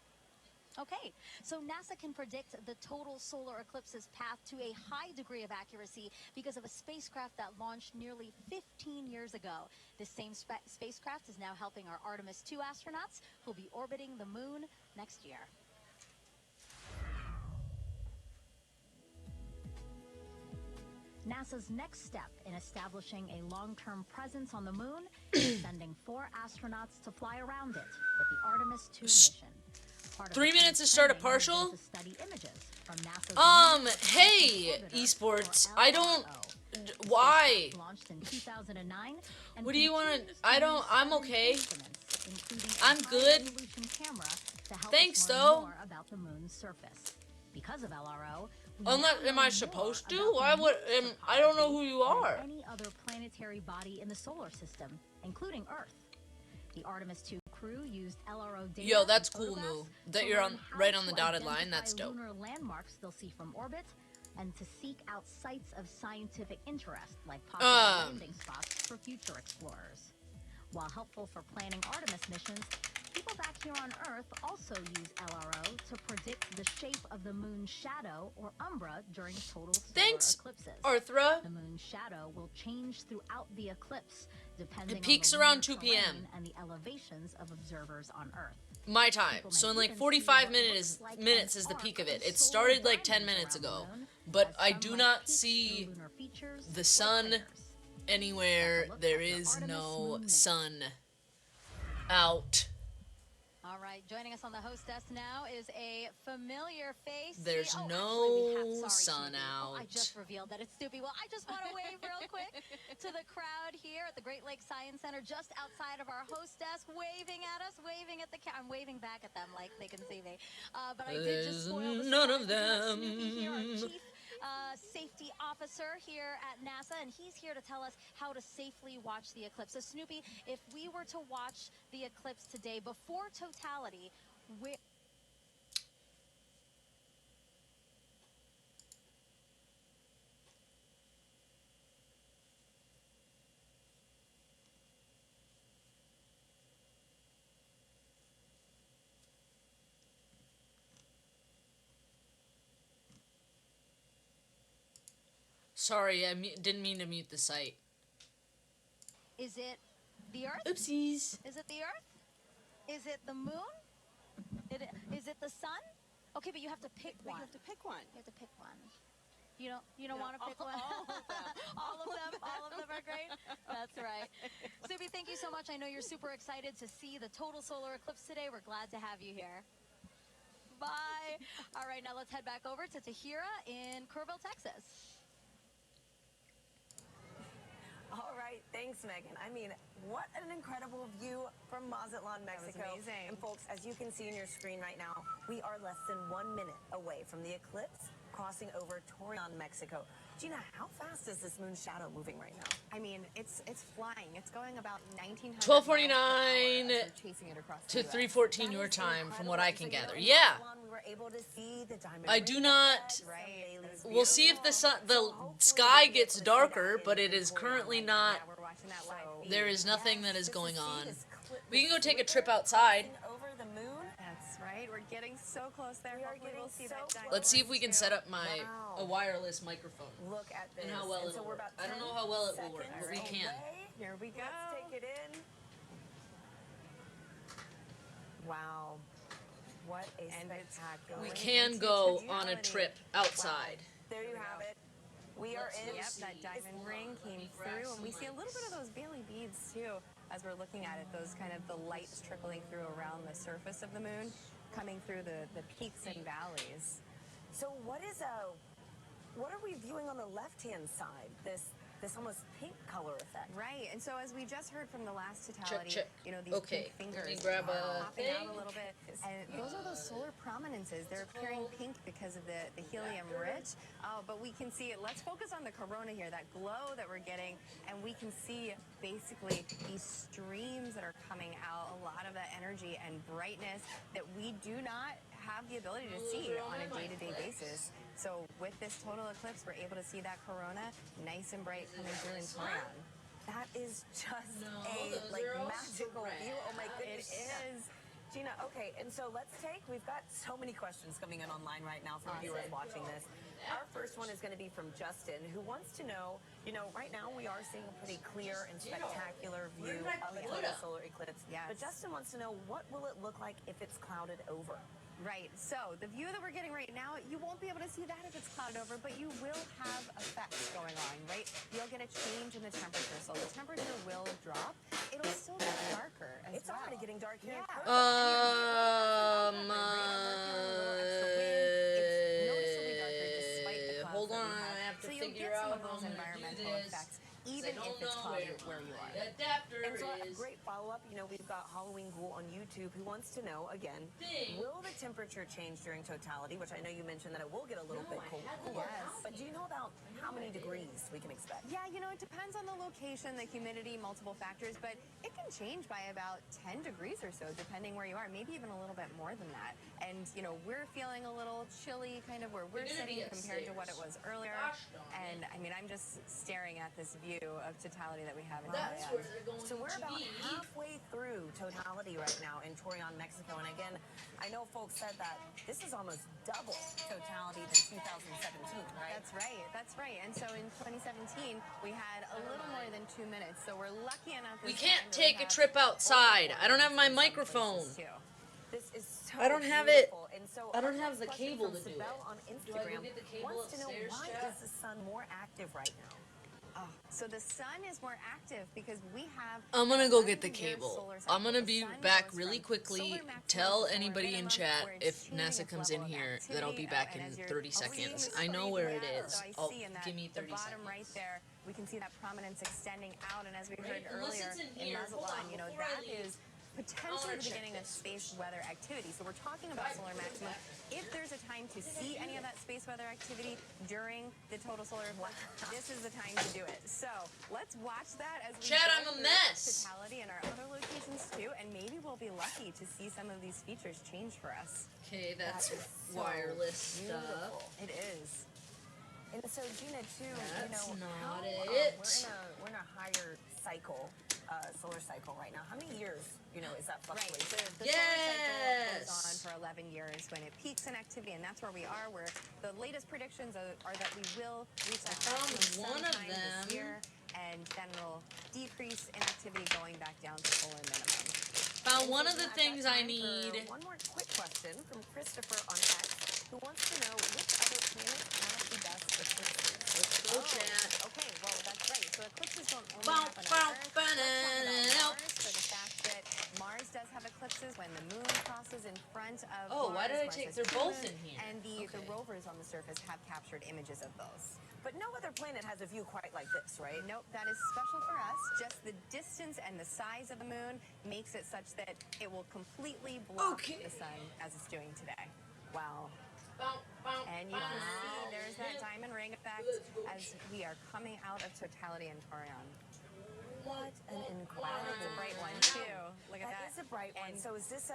Okay, so NASA can predict the total solar eclipse's path to a high degree of accuracy because of a spacecraft that launched nearly 15 years ago. This same spacecraft is now helping our Artemis II astronauts who'll be orbiting the moon next year. NASA's next step in establishing a long-term presence on the moon is sending 4 astronauts to fly around it with the Artemis II mission. 3 minutes to start a partial? Hey, esports. I don't... Why? What do you want to... I'm okay. I'm good. Thanks, though. Because of LRO, am I supposed to? Why would... I don't know who you are. Any other planetary body in the solar system, including Earth. The Artemis II crew used LRO data. Yo, that's cool, Moo. That you're on right on the dotted line. That's dope. Lunar landmarks they'll see from orbit, and to seek out sites of scientific interest, like possible landing spots for future explorers. While helpful for planning Artemis missions, people back here on Earth also use LRO to predict the shape of the moon's shadow, or umbra, during total solar eclipses. Arthra. The moon's shadow will change throughout the eclipse, depending It peaks on the around lunar 2 p.m. terrain and the elevations of observers on Earth. My time. So in like 45 minutes is the peak of it. It started like 10 minutes ago. But I do not see the sun anywhere. There is no sun out. All right, joining us on the host desk now is a familiar face. There's no sun out. I just revealed that it's Snoopy. Well, I just want to wave real quick to the crowd here at the Great Lakes Science Center, just outside of our host desk, waving at us, waving at the I'm waving back at them like they can see me. But I did just spoil the none surprise. of them. Snoopy here, our chief safety officer here at NASA, and he's here to tell us how to safely watch the eclipse. So Snoopy, if we were to watch the eclipse today before totality, where... Sorry, I didn't mean to mute the site. Is it the Earth? Oopsies. Is it the Earth? Is it the moon? Is it the sun? Okay, but you have to pick one. You have to pick one. You have to pick one. You don't want to pick one? All of them. All of them are great? That's right. Subi, thank you so much. I know you're super excited to see the total solar eclipse today. We're glad to have you here. Bye. All right, now let's head back over to Tahira in Kerrville, Texas. All right, thanks, Megan. I mean, what an incredible view from Mazatlan, Mexico. That was amazing. And folks, as you can see in your screen right now, we are less than 1 minute away from the eclipse crossing over Torreon, Mexico. Gina, how fast is this moon shadow moving right now? I mean, it's flying. It's going about 1900 12:49 to 3:14 your time, from what I can gather. Yeah. We were able to see the diamond I do not we'll see if the sky gets darker, but it is currently not. There is nothing that is going on. We can go take a trip outside. Over the moon. That's right. We're getting so close there. Hopefully we'll see that diamond. Let's see if we can set up a wireless microphone. Look at this. And how well it'll work. I don't know how well it will work, but we can. Here we go. Let's take it in. Wow. What a spectacular. We can go on a trip outside. There you have it. We are in. Yep, that diamond ring came through, and we see a little bit of those Bailey beads too as we're looking at it. Those kind of the lights trickling through around the surface of the moon, coming through the peaks and valleys. So what are we viewing on the left-hand side? This almost pink color effect. Right, and so as we just heard from the last totality, you know, these pink fingers let me grab a popping out a little bit, and those are those solar prominences. They're appearing pink because of the helium rich, but we can see it. Let's focus on the corona here, that glow that we're getting, and we can see basically these streams that are coming out, a lot of that energy and brightness that we do not have the ability to see on a day-to-day basis. So with this total eclipse, we're able to see that corona nice and bright coming through in Torion. That is just magical view. Oh my goodness. It is. Gina, okay, and so we've got so many questions coming in online right now from viewers watching this. Our first one is going to be from Justin, who wants to know, right now we are seeing a pretty clear and spectacular view of a total solar eclipse. Yes. But Justin wants to know, what will it look like if it's clouded over? Right, so the view that we're getting right now, you won't be able to see that if it's clouded over, but you will have effects going on, right? You'll get a change in the temperature, so the temperature will drop. It'll still get darker as It's already getting dark here. Hold on, I have to figure out some of those environmental effects, even if it's clouded where you are. And so a great follow-up, we've got Halloween Ghoul on YouTube who wants to know, again, will the temperature change during totality, which I know you mentioned that it will get a little bit cooler. Yes. But do you know about how many degrees we can expect? Yeah, it depends on the location, the humidity, multiple factors, but it can change by about 10 degrees or so, depending where you are, maybe even a little bit more than that. And, we're feeling a little chilly kind of where we're sitting compared to what it was earlier. And, I'm just staring at this view of totality that we have in Torion. So we're about halfway through totality right now in Torion, Mexico. And again, I know folks said that this is almost double totality than 2017, right? That's right. And so in 2017, we had a little more than 2 minutes. So we're lucky enough. We can't take a trip outside. I don't have my microphone. This is so I don't have it. And so I don't have the cable to do it. On Instagram wants to know, why is the sun more active right now? So the sun is more active because we have... I'm gonna go get the cable. I'm gonna be back really quickly. Tell anybody in chat if NASA comes in here that I'll be back in 30 seconds. I know where it is. Give me 30 seconds. Right there, we can see that prominence extending out, and as we heard earlier in Mazatlan, that is potentially the beginning of space weather activity. So we're talking about solar maximum. If there's a time to see any of that space weather activity during the total solar eclipse, this is the time to do it. So let's watch that as we Chat, I'm a mess. Totality in our other locations too, and maybe we'll be lucky to see some of these features change for us. Okay, that's wireless stuff. It is. And so Gina, too, That's not it. We're in a higher cycle, solar cycle right now. How many years, is that fluctuation? Right. The solar cycle goes on for 11 years when it peaks in activity, and that's where we are. Where the latest predictions are that we will reach that maximum sometime this year, and then it'll decrease in activity going back down to solar minimum. Found one of the things I need. One more quick question from Christopher on X, who wants to know which other planets have the best eclipses. Let's go chat. Okay, well, that's right. So eclipses don't only happen on Earth. Let's talk about Mars for the fact that Mars does have eclipses when the moon crosses in front of Mars. Why did I take... They're both in here. And the rovers on the surface have captured images of those. But no other planet has a view quite like this, right? Nope, that is special for us. Just the distance and the size of the moon makes it such that it will completely block the sun as it's doing today. Wow. And you can see there's that diamond ring effect as we are coming out of totality in Torion. What an incredible It's a bright one too. Look at that. That is a bright one. So is this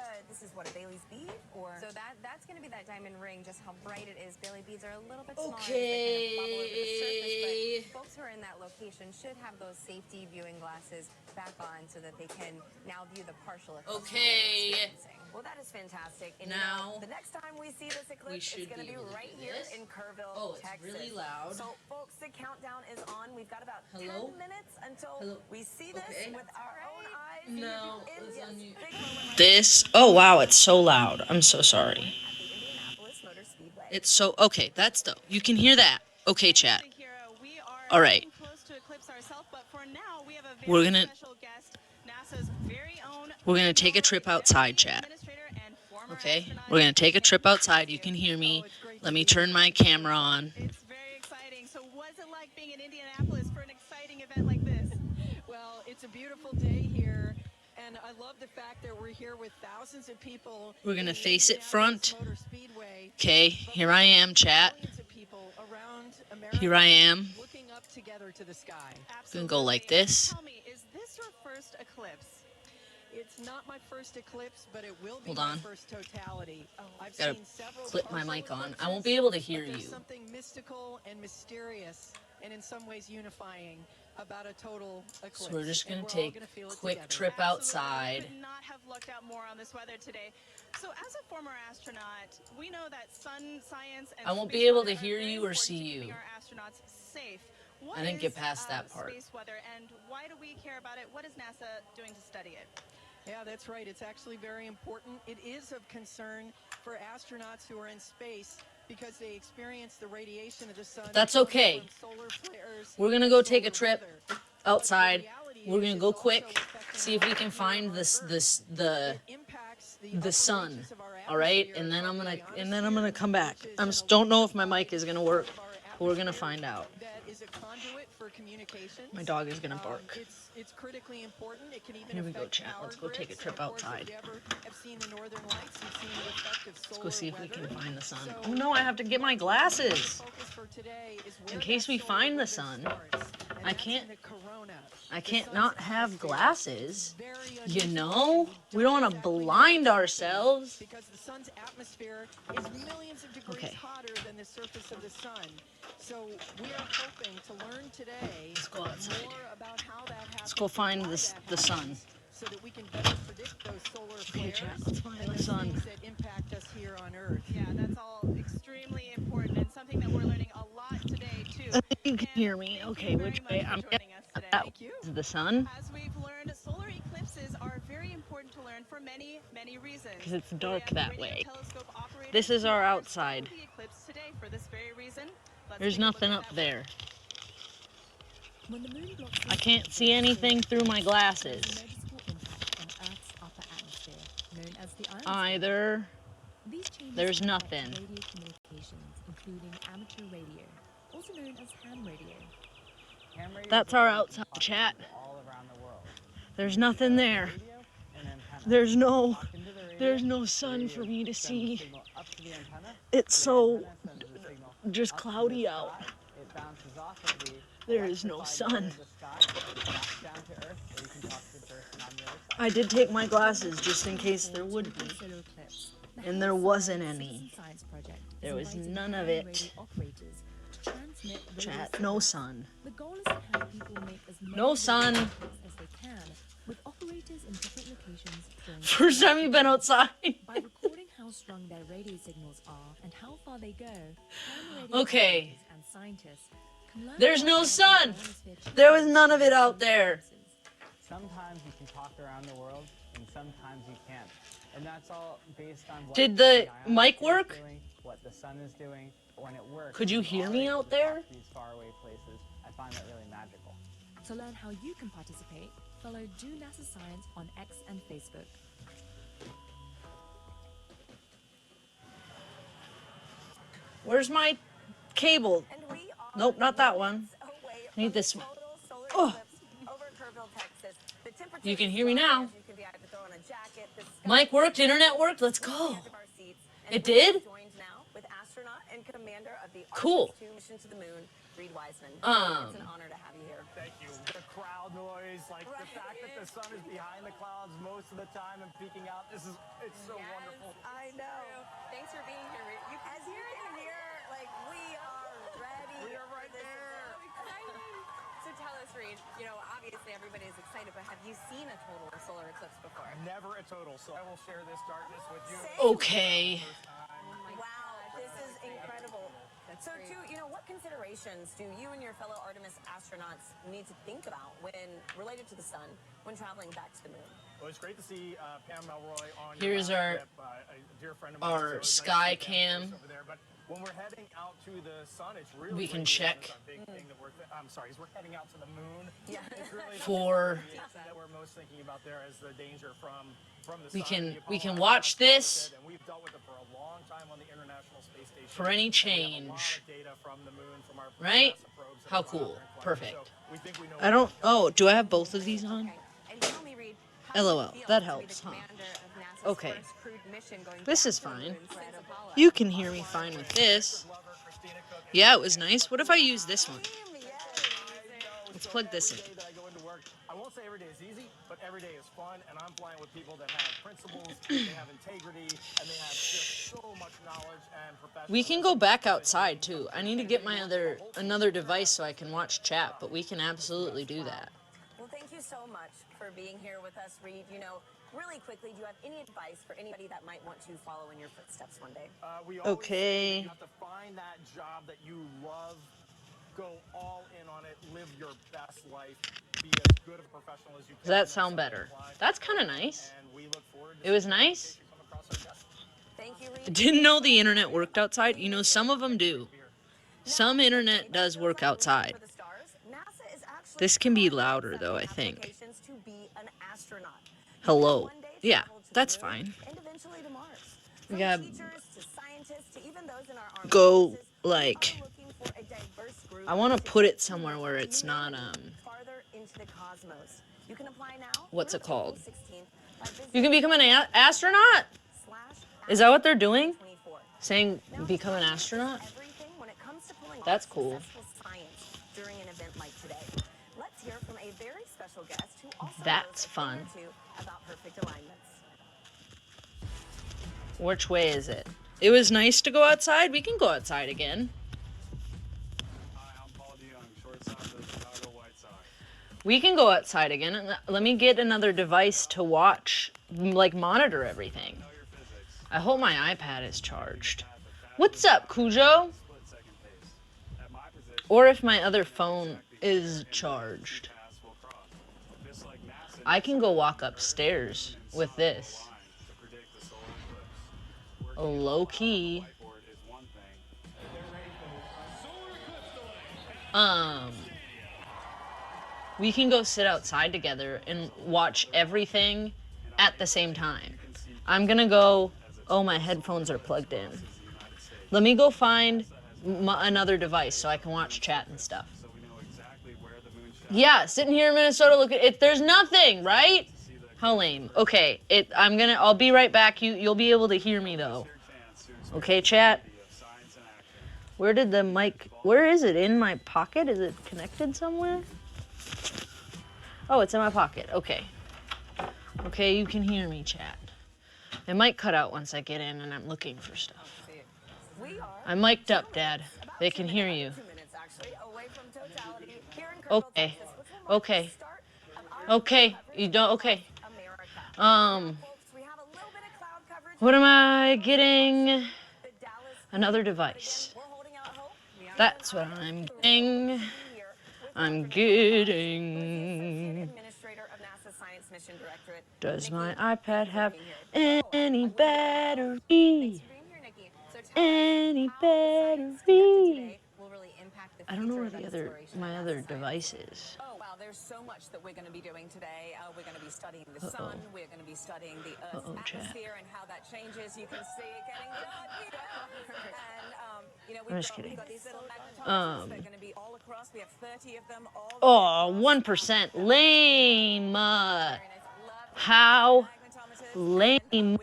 what, a Bailey's bead or? So that's going to be that diamond ring. Just how bright it is. Bailey beads are a little bit smaller. Okay. They kind of bubble over the surface, but folks who are in that location should have those safety viewing glasses back on so that they can now view the partial eclipse. Okay. Well, that is fantastic. And now, the next time we see this eclipse, it's going to be right here in Kerrville, Texas. Really loud. So, folks, the countdown is on. We've got about 10 minutes until we see this with our own eyes. No. This, oh wow, it's so loud. I'm so sorry. It's so, okay, that's dope. You can hear that. Okay, chat. All right. We're gonna take a trip outside, chat. Okay? We're gonna take a trip outside. You can hear me. Let me turn my camera on. It's very exciting. So what's it like being in Indianapolis for an exciting event like this? Well, it's a beautiful day here, and I love the fact that we're here with thousands of people. We're gonna face it front. Okay, here I am, chat. Here I am. Looking up together to the sky. I'm gonna go like this. Tell me, is this your first eclipse? It's not my first eclipse, but it will be Hold my on. first totality. I've Gotta seen several clip my partial mic on. eclipses, I won't be able to hear but there's you. something mystical and mysterious, and in some ways unifying about a total eclipse. So we're just gonna and we're all take gonna feel a it quick together. trip outside. Could not have lucked out more on this weather today. So as a former astronaut, we know that sun science and I won't space be able weather to are hear very you or important see to keeping you. our astronauts safe. What I didn't get is, past that part. Space weather, and why do we care about it? What is NASA doing to study it? Yeah, that's right. It's actually very important. It is of concern for astronauts who are in space because they experience the radiation of the sun. That's okay. from solar flares We're gonna and go take a solar trip weather. outside. We're gonna go quick, see if we can find the sun. All right, and then I'm gonna come back. Don't know if my mic is gonna work, but we're gonna find out. That is a conduit for communications. My dog is gonna bark. It's critically important. It can even Here we go, affect chat. power Let's go take a grids. trip Of course, outside. If you ever have seen the northern lights, you've seen the effect of Let's go solar see if we weather. can find the sun. So Oh no, I have to get my glasses. focus for today is where In case that we solar find the weather sun. starts, and I that's can't in the corona. I The can't sun's not have atmosphere glasses. is very You unusual. know? We don't want to blind ourselves. Because the sun's atmosphere is millions of degrees Okay. hotter than the surface of the sun. So we are hoping to learn today go outside. more about how that happens. Let's go find why the that sun. happens, so that we can better predict those solar Okay, flares chat, let's find and the the sun. things that impact us here on Earth. Yeah, that's all extremely important and something that we're learning a lot today too. I think you can hear me. Okay, which way? I'm joining us today. that is the sun. As we've learned, solar eclipses are very important to learn for many, many reasons. Because it's dark We have that radio way. telescope operators This is who our are outside. studying the eclipse today for this very reason. Let's There's take a look nothing at up that. there. When the moon blocks I can't see anything through my glasses. noticeable impact on Earth's upper atmosphere, known as the ionosphere. Either. These changes There's affect nothing. radio communications, including amateur radio, also known as ham radio. Ham radio That's is our available outside to chat. all around the world. There's nothing there. Radio and antenna. There's no Lock into the radio, there's no the sun radio for me to sends the see. signal up to the antenna. It's The so antenna sends the signal just up to the cloudy out. sky. It bounces off of the There is no electrified layer sun. of the sky, back down to Earth, where you can talk to the person on the other side. I did take my glasses just in case there would be. Solar eclipse. The And there House wasn't Science any. Science Project is There was inviting none of ham it. radio operators to transmit radio Chat, no signals. sun. The goal is to have people make as many No sun. radio calls as they can with operators in different locations during the First time you've been outside. By recording how strong their radio signals are and how far they go, ham radio Okay. operators and scientists can learn There's how no the sun. ionosphere There was changes none of it based out on there. Sometimes you can talk around the world, and sometimes you can't. And that's all based on what Did the ionosphere mic is work? doing, what the sun is doing. When it works, Could you we're hear all me able out to there? talk to these faraway places. I find that really magical. To learn how you can participate, follow Do NASA Science on X and Facebook. Where's my cable? Nope, not that one. I need this one. Oh. You can hear me now. Mic worked, internet worked, let's go. It did? commander of the Cool. Artemis 2 mission to the moon, Reed Wiseman. It's an honor to have you here. Thank you. The crowd noise, like the fact that the sun is behind the clouds most of the time and peeking out. It's so wonderful. I know. Thanks for being here, Reed. As you can hear, like, we are ready. We are right there. So exciting. So tell us, Reed, you know, obviously everybody is excited, but have you seen a total solar eclipse before? Never a total, so I will share this darkness with you. Okay. Wow, this is incredible. So, too, you know, what considerations do you and your fellow Artemis astronauts need to think about when related to the sun when traveling back to the moon? Well, it's great to see Pam Melroy on. Here's our trip, a dear friend of mine, so it was sky nice to see Pam cam. over there. But when we're heading out to the sun, it's really We can radiation. check. That's our big thing that I'm sorry, as we're heading out to the moon. Yeah. It's really For- the radiation that we're most thinking about there is the danger from the We sun. can watch this And we've dealt with it for a long time on the International Space Station. for any And we have a lot change. of data from the moon, from our Right? NASA probes that How have gone out cool. there and collected. Perfect. So we think we know I don't. Oh, do I have both of these on? And tell me, Reed, how LOL. does it feel That to be helps, the huh? commander of NASA's Okay. first crewed mission going This back is to the fine. moon since Apollo? You can hear me fine with this. Yeah, it was nice. What if I use this one? Let's plug this in. Every day that I go into work, I won't say every day is easy, but every day is fun, and I'm flying with people that have principles, they have integrity, and they have just so much knowledge and professionalism. We can go back outside too. I need to get my another device so I can watch chat, but we can absolutely do that. Well, thank you so much for being here with us, Reed. You know, really quickly, do you have any advice for anybody that might want to follow in your footsteps one day? We always say that Okay. you have to find that job that you love, go all in on it, live your best life, be as good of a professional as you can. Does that sound better? That's kind of nice. It was nice. Thank you, I Reed. didn't know the internet worked outside. You know, some of them do. Some internet does work outside. NASA is actually This can be louder though, I think. applications to be an astronaut. Hello. Yeah, that's fine. And eventually to Mars. We From gotta teachers to scientists to even those in our armed go forces like. are looking for a diverse group I want to put it somewhere where it's not farther into the cosmos. You can apply now. what's it called? 16th by visiting You can become an astronaut? Is that what they're doing? 24. Saying become an astronaut? Everything when it comes to pulling That's off cool. successful science during an event like today. Let's hear from a very special guest who also That's knows a fun. thing or two about perfect alignments. Which way is it? It was nice to go outside. We can go outside again. We can go outside again. And let me get another device to watch, like monitor everything. I hope my iPad is charged. What's up, Cujo? Or if my other phone is charged. I can go walk upstairs with this. Low key. We can go sit outside together and watch everything at the same time. I'm gonna go. Oh, my headphones are plugged in. Let me go find another device so I can watch chat and stuff. Yeah, sitting here in Minnesota, look at it. There's nothing, right? How lame. Okay, I'll be right back. You'll be able to hear me though. Okay, chat. Where did the mic? Where is it? In my pocket? Is it connected somewhere? Oh, it's in my pocket. Okay. Okay, you can hear me, chat. It might cut out once I get in and I'm looking for stuff. I'm mic'd up, Dad. They can hear you. 2 minutes actually away from totality here in Okay. Okay. Okay. You don't. Okay. What am I getting? Another device. That's what I'm getting. I'm getting. Administrator of NASA Science Mission Directorate. Does my iPad have any battery? Any battery? I don't know where my other device is. Oh, wow, there's so much that we're going to be doing today. We're going to be studying the sun. We're going to be studying the Earth's atmosphere and how that changes. You can see it getting dark here. And, you know, I'm just kidding. got these little magnetometers. They're going to be all across. We have 30 of them all. Oh, 1%. Lame. How lame.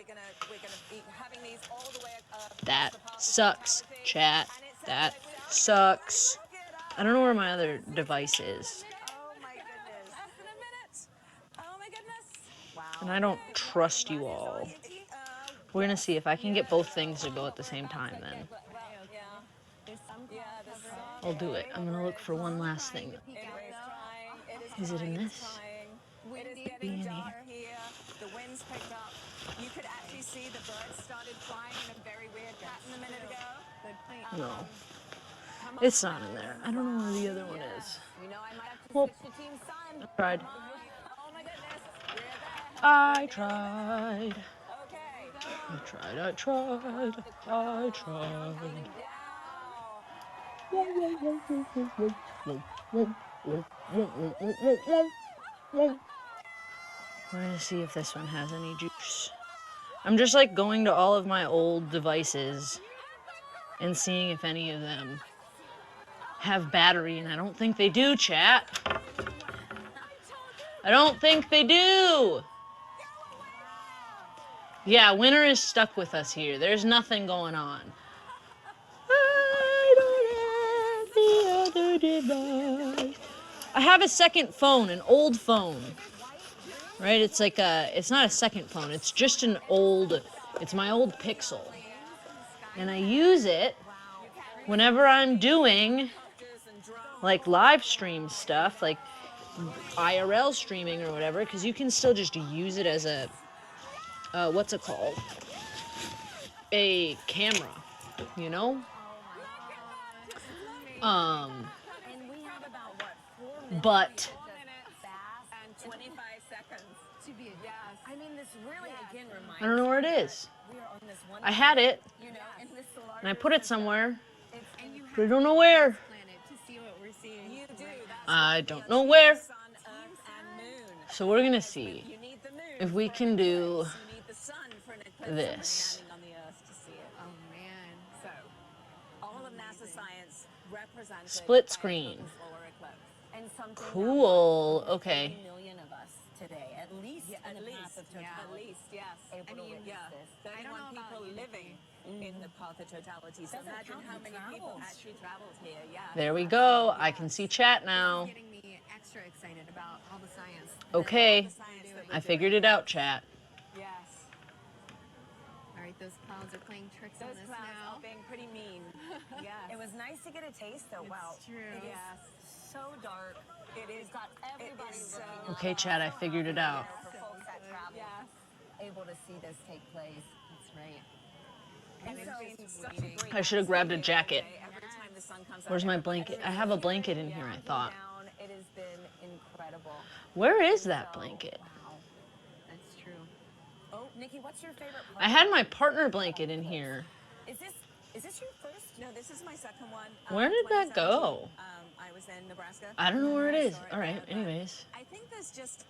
That sucks, chat. That sucks. I don't know where my other device is. Oh my goodness. Less than a minute. Oh my goodness. Wow. And I don't trust you all. We're gonna see if I can get both things to go at the same time then. I'll do it. I'm gonna look for one last thing. Is it in this? It is getting dark here. The wind's picked up. You could actually see the birds started flying in a very weird pattern a minute ago. No. It's not in there. I don't know where the other one is. You know, I might have to Well, switch to Team Sun. I tried. Oh my goodness. We're there. I tried. Okay. I tried. I tried. I tried. We're gonna see if this one has any juice. I'm just like going to all of my old devices and seeing if any of them have battery, and I don't think they do, chat. I don't think they do. Yeah, winter is stuck with us here. There's nothing going on. I don't have the other device. I have a second phone, an old phone. Right? It's like it's not a second phone. It's just an old, it's my old Pixel. And I use it whenever I'm doing like live stream stuff, like IRL streaming or whatever, because you can still just use it as a, what's it called? A camera, you know? But And 25 seconds. To be I mean, this really again reminds I don't know where it is. we are on this one I had it, you know, in this solar and I put it somewhere, but I don't know where. To see what we're seeing. You do. I don't know where. Sun, Earth, and Moon. So we're gonna see You need the moon if we for can an do eclipse. You need the sun for an eclipse. this. Standing on the Earth to see it. Oh man. So, all of NASA science represented Split by a screen. total solar eclipse. And something Cool. Okay. 30 million of us today, at least in the path of totality. At least, yes. Able to witness this. 31 people living in the path of totality. So imagine how many people actually traveled here. Yeah. There we go. I can see chat now. Getting me extra excited about all the science. Okay. I figured it out, chat. Yes. All right, those clouds are playing tricks on Those us clouds now. are being pretty mean. Yes. It was nice to get a taste, though. Wow. True. It is so dark. It is got everybody so Okay, chat, I figured it out. for folks that travel. Yes. Able to see this take place. That's right. And so it's such a great I should have grabbed a jacket. every time the sun comes Where's out. my blanket? I have a blanket in here, I thought. Down, it has been incredible. Where is that blanket? Wow. That's true. Oh, Nikki, what's your favorite part? I had my partner blanket in here. Is this your first? No, this is my second one. Where did that go? I was in Nebraska. I don't know where it is. Sorry, All right, but anyways. I think there's just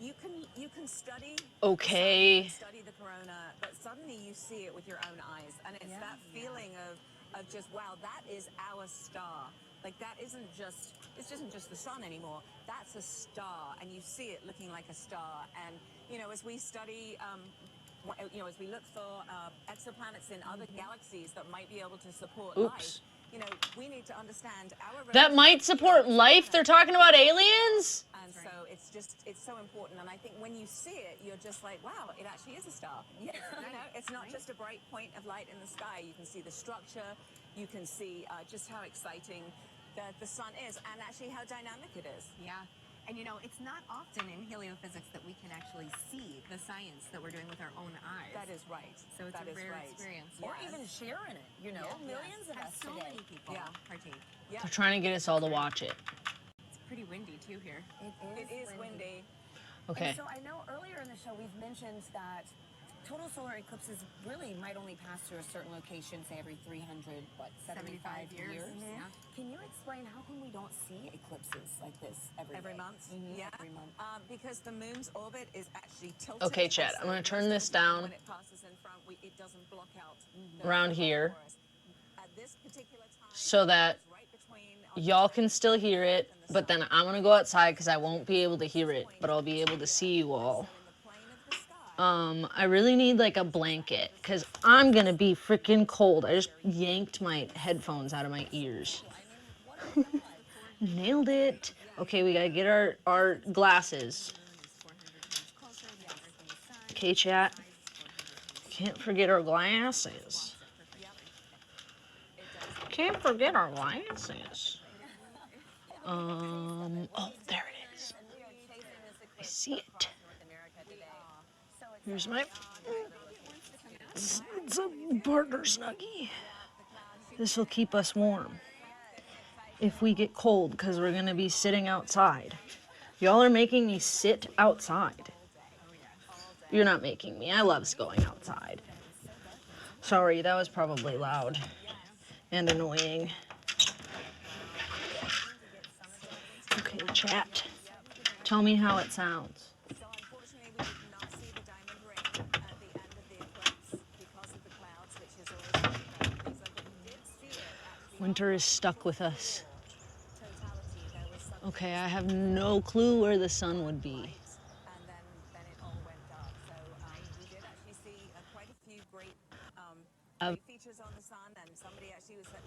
you can study. Okay. the sun, study the corona, but suddenly you see it with your own eyes, and it's that feeling of just wow, that is our star. Like that isn't just the sun anymore. That's a star, and you see it looking like a star. And you know, as we study. As we look for exoplanets in other galaxies that might be able to support life, you know, we need to understand our. That might support life? They're talking about aliens? And so it's so important. And I think when you see it, you're just like, wow, it actually is a star. Yeah. You know, it's not just a bright point of light in the sky. You can see the structure. You can see just how exciting the sun is, and actually how dynamic it is. Yeah. And you know, it's not often in heliophysics that we can actually see the science that we're doing with our own eyes. That is right. So it's That a is rare right. experience. Or even share in it, you know. Yeah. Millions of Have us so today. many people partake. They're trying to get us all to watch it. It's pretty windy too here. It is windy. Okay. And so I know earlier in the show we've mentioned that total solar eclipses really might only pass through a certain location, say every 375 years. Mm-hmm. Yeah. Can you explain how come we don't see eclipses like this every month? Yeah, every month. Because the moon's orbit is actually tilted. Okay, chat, I'm gonna turn this down When it passes in front, it doesn't block out around here At this particular time, so that y'all can still hear it, but then I'm gonna go outside because I won't be able to hear it, but I'll be able to see you all. in the plane of the sky, I really need like a blanket because I'm gonna be freaking cold. I just yanked my headphones out of my ears. Nailed it. Okay, we gotta get our glasses. Okay, chat. Can't forget our glasses. Can't forget our glasses. Oh, there it is. I see it. Here's my it's a partner snuggie. This will keep us warm if we get cold because we're gonna be sitting outside. Y'all are making me sit outside. You're not making me. I love going outside. Sorry, that was probably loud and annoying. Okay, chat. Tell me how it sounds. Winter is stuck with us. Okay, I have no clue where the sun would be. I've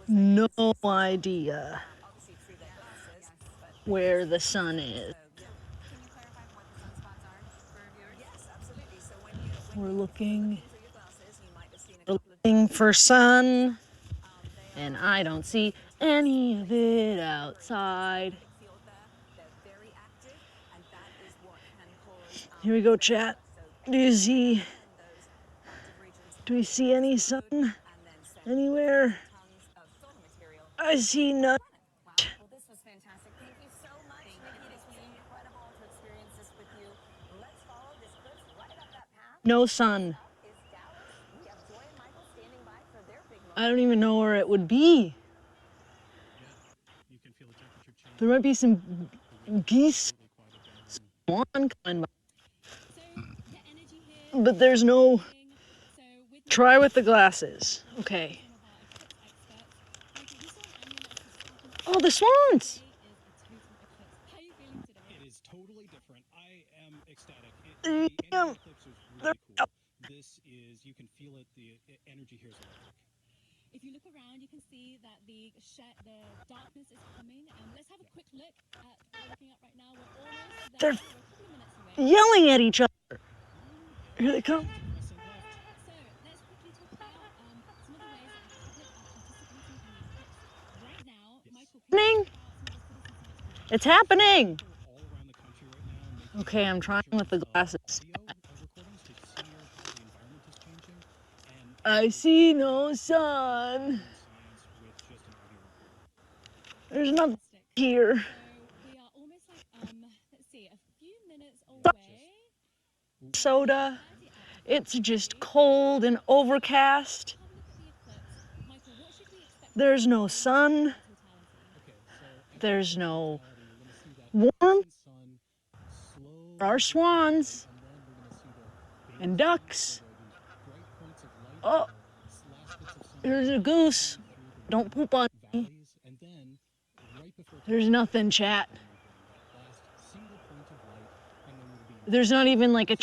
no idea where the sun is. We're looking for sun, and I don't see any of it outside. Here we go, chat. Do we see any sun anywhere? I see none. Well, this was fantastic. Thank you so much, Nikki. This was incredible to experience this with you. Let's follow this eclipse right up that path. No sun. We have Joy and Michael standing by for their big moment. I don't even know where it would be. There might be some geese, swan coming by. But there's no... Try with the glasses. Okay. Oh, the swans! It is totally different. I am ecstatic. The Indian eclipse is really cool. This is, you can feel it, the energy here is electric. If you look around, you can see that the darkness is coming. Let's have a quick look at what we're looking at right now. We're almost there. They're yelling at each other. Here they come. So let's quickly talk about some of the ways that the public are participating in the eclipse right now. Michael, It's happening. Okay, I'm trying with the glasses. I see no sun. There's nothing here. We are almost like, let's see, a few minutes away. Soda. It's just cold and overcast. There's no sun. There's no warmth. There are swans and ducks. Oh, there's a goose. Don't poop on me. There's nothing, chat. There's not even like a...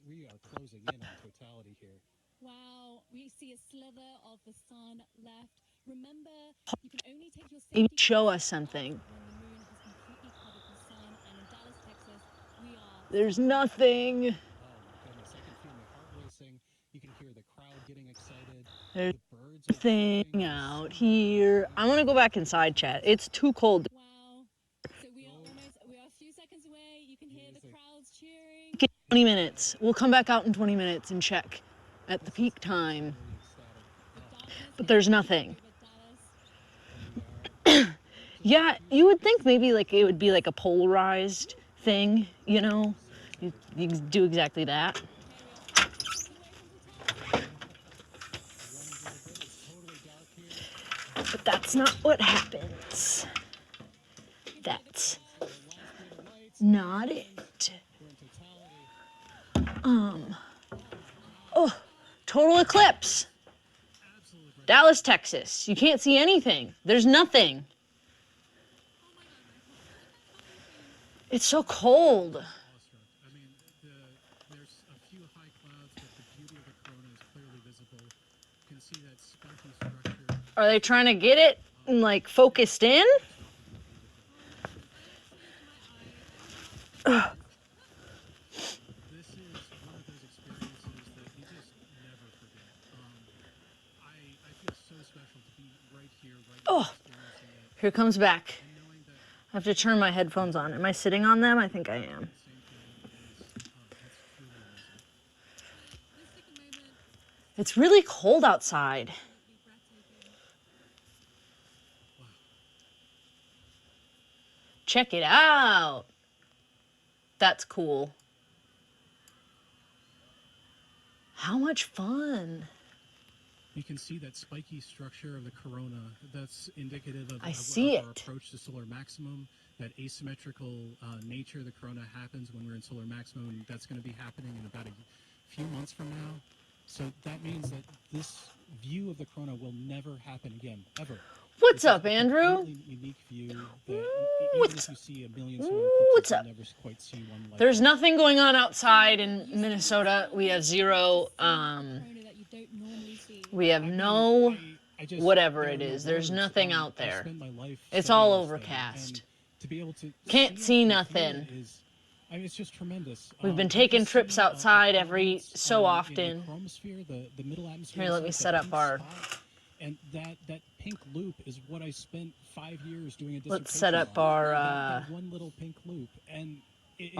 We are closing in on totality here. Wow, we see a slither of the sun left. Remember, you can only take your Maybe show us something. There's nothing. Oh my goodness, I can feel my heart racing. You can hear the crowd getting excited. There's The birds are nothing out here. I want to go back inside, chat. It's too cold. Wow. So we are a few seconds away. You can hear the crowds cheering. 20 minutes. We'll come back out in 20 minutes and check at the peak time. But there's nothing. Yeah, you would think maybe like it would be like a polarized thing, you know? You do exactly that. But that's not what happens. That's not it. Oh, total eclipse. Dallas, Texas. You can't see anything. There's nothing. It's so cold. Are they trying to get it, like, focused in? Ugh. This is one of those experiences that you just never forget. I feel so special to be right here, right now, experiencing it. Here it comes back. I have to turn my headphones on. Am I sitting on them? I think I am. It's really cold outside. Check it out. That's cool. How much fun. You can see that spiky structure of the corona. That's indicative of, I of see our it. approach to solar maximum. That asymmetrical nature of the corona happens when we're in solar maximum, and that's going to be happening in about a few months from now. So that means that this view of the corona will never happen again, ever. What's up, Andrew? Unique view that even if you see a million solar eclipses, What's up? you'll never quite see one like There's that. nothing going on outside in Minnesota. We have zero, we have no whatever it is. There's nothing out there. It's all overcast. To be able to Can't see nothing. I mean, it's just tremendous. We've been taking trips outside every so often. The middle atmosphere. Here, let me set up our... And that pink loop is what I spent 5 years doing a dissertation. Let's set up our that one little pink loop, and it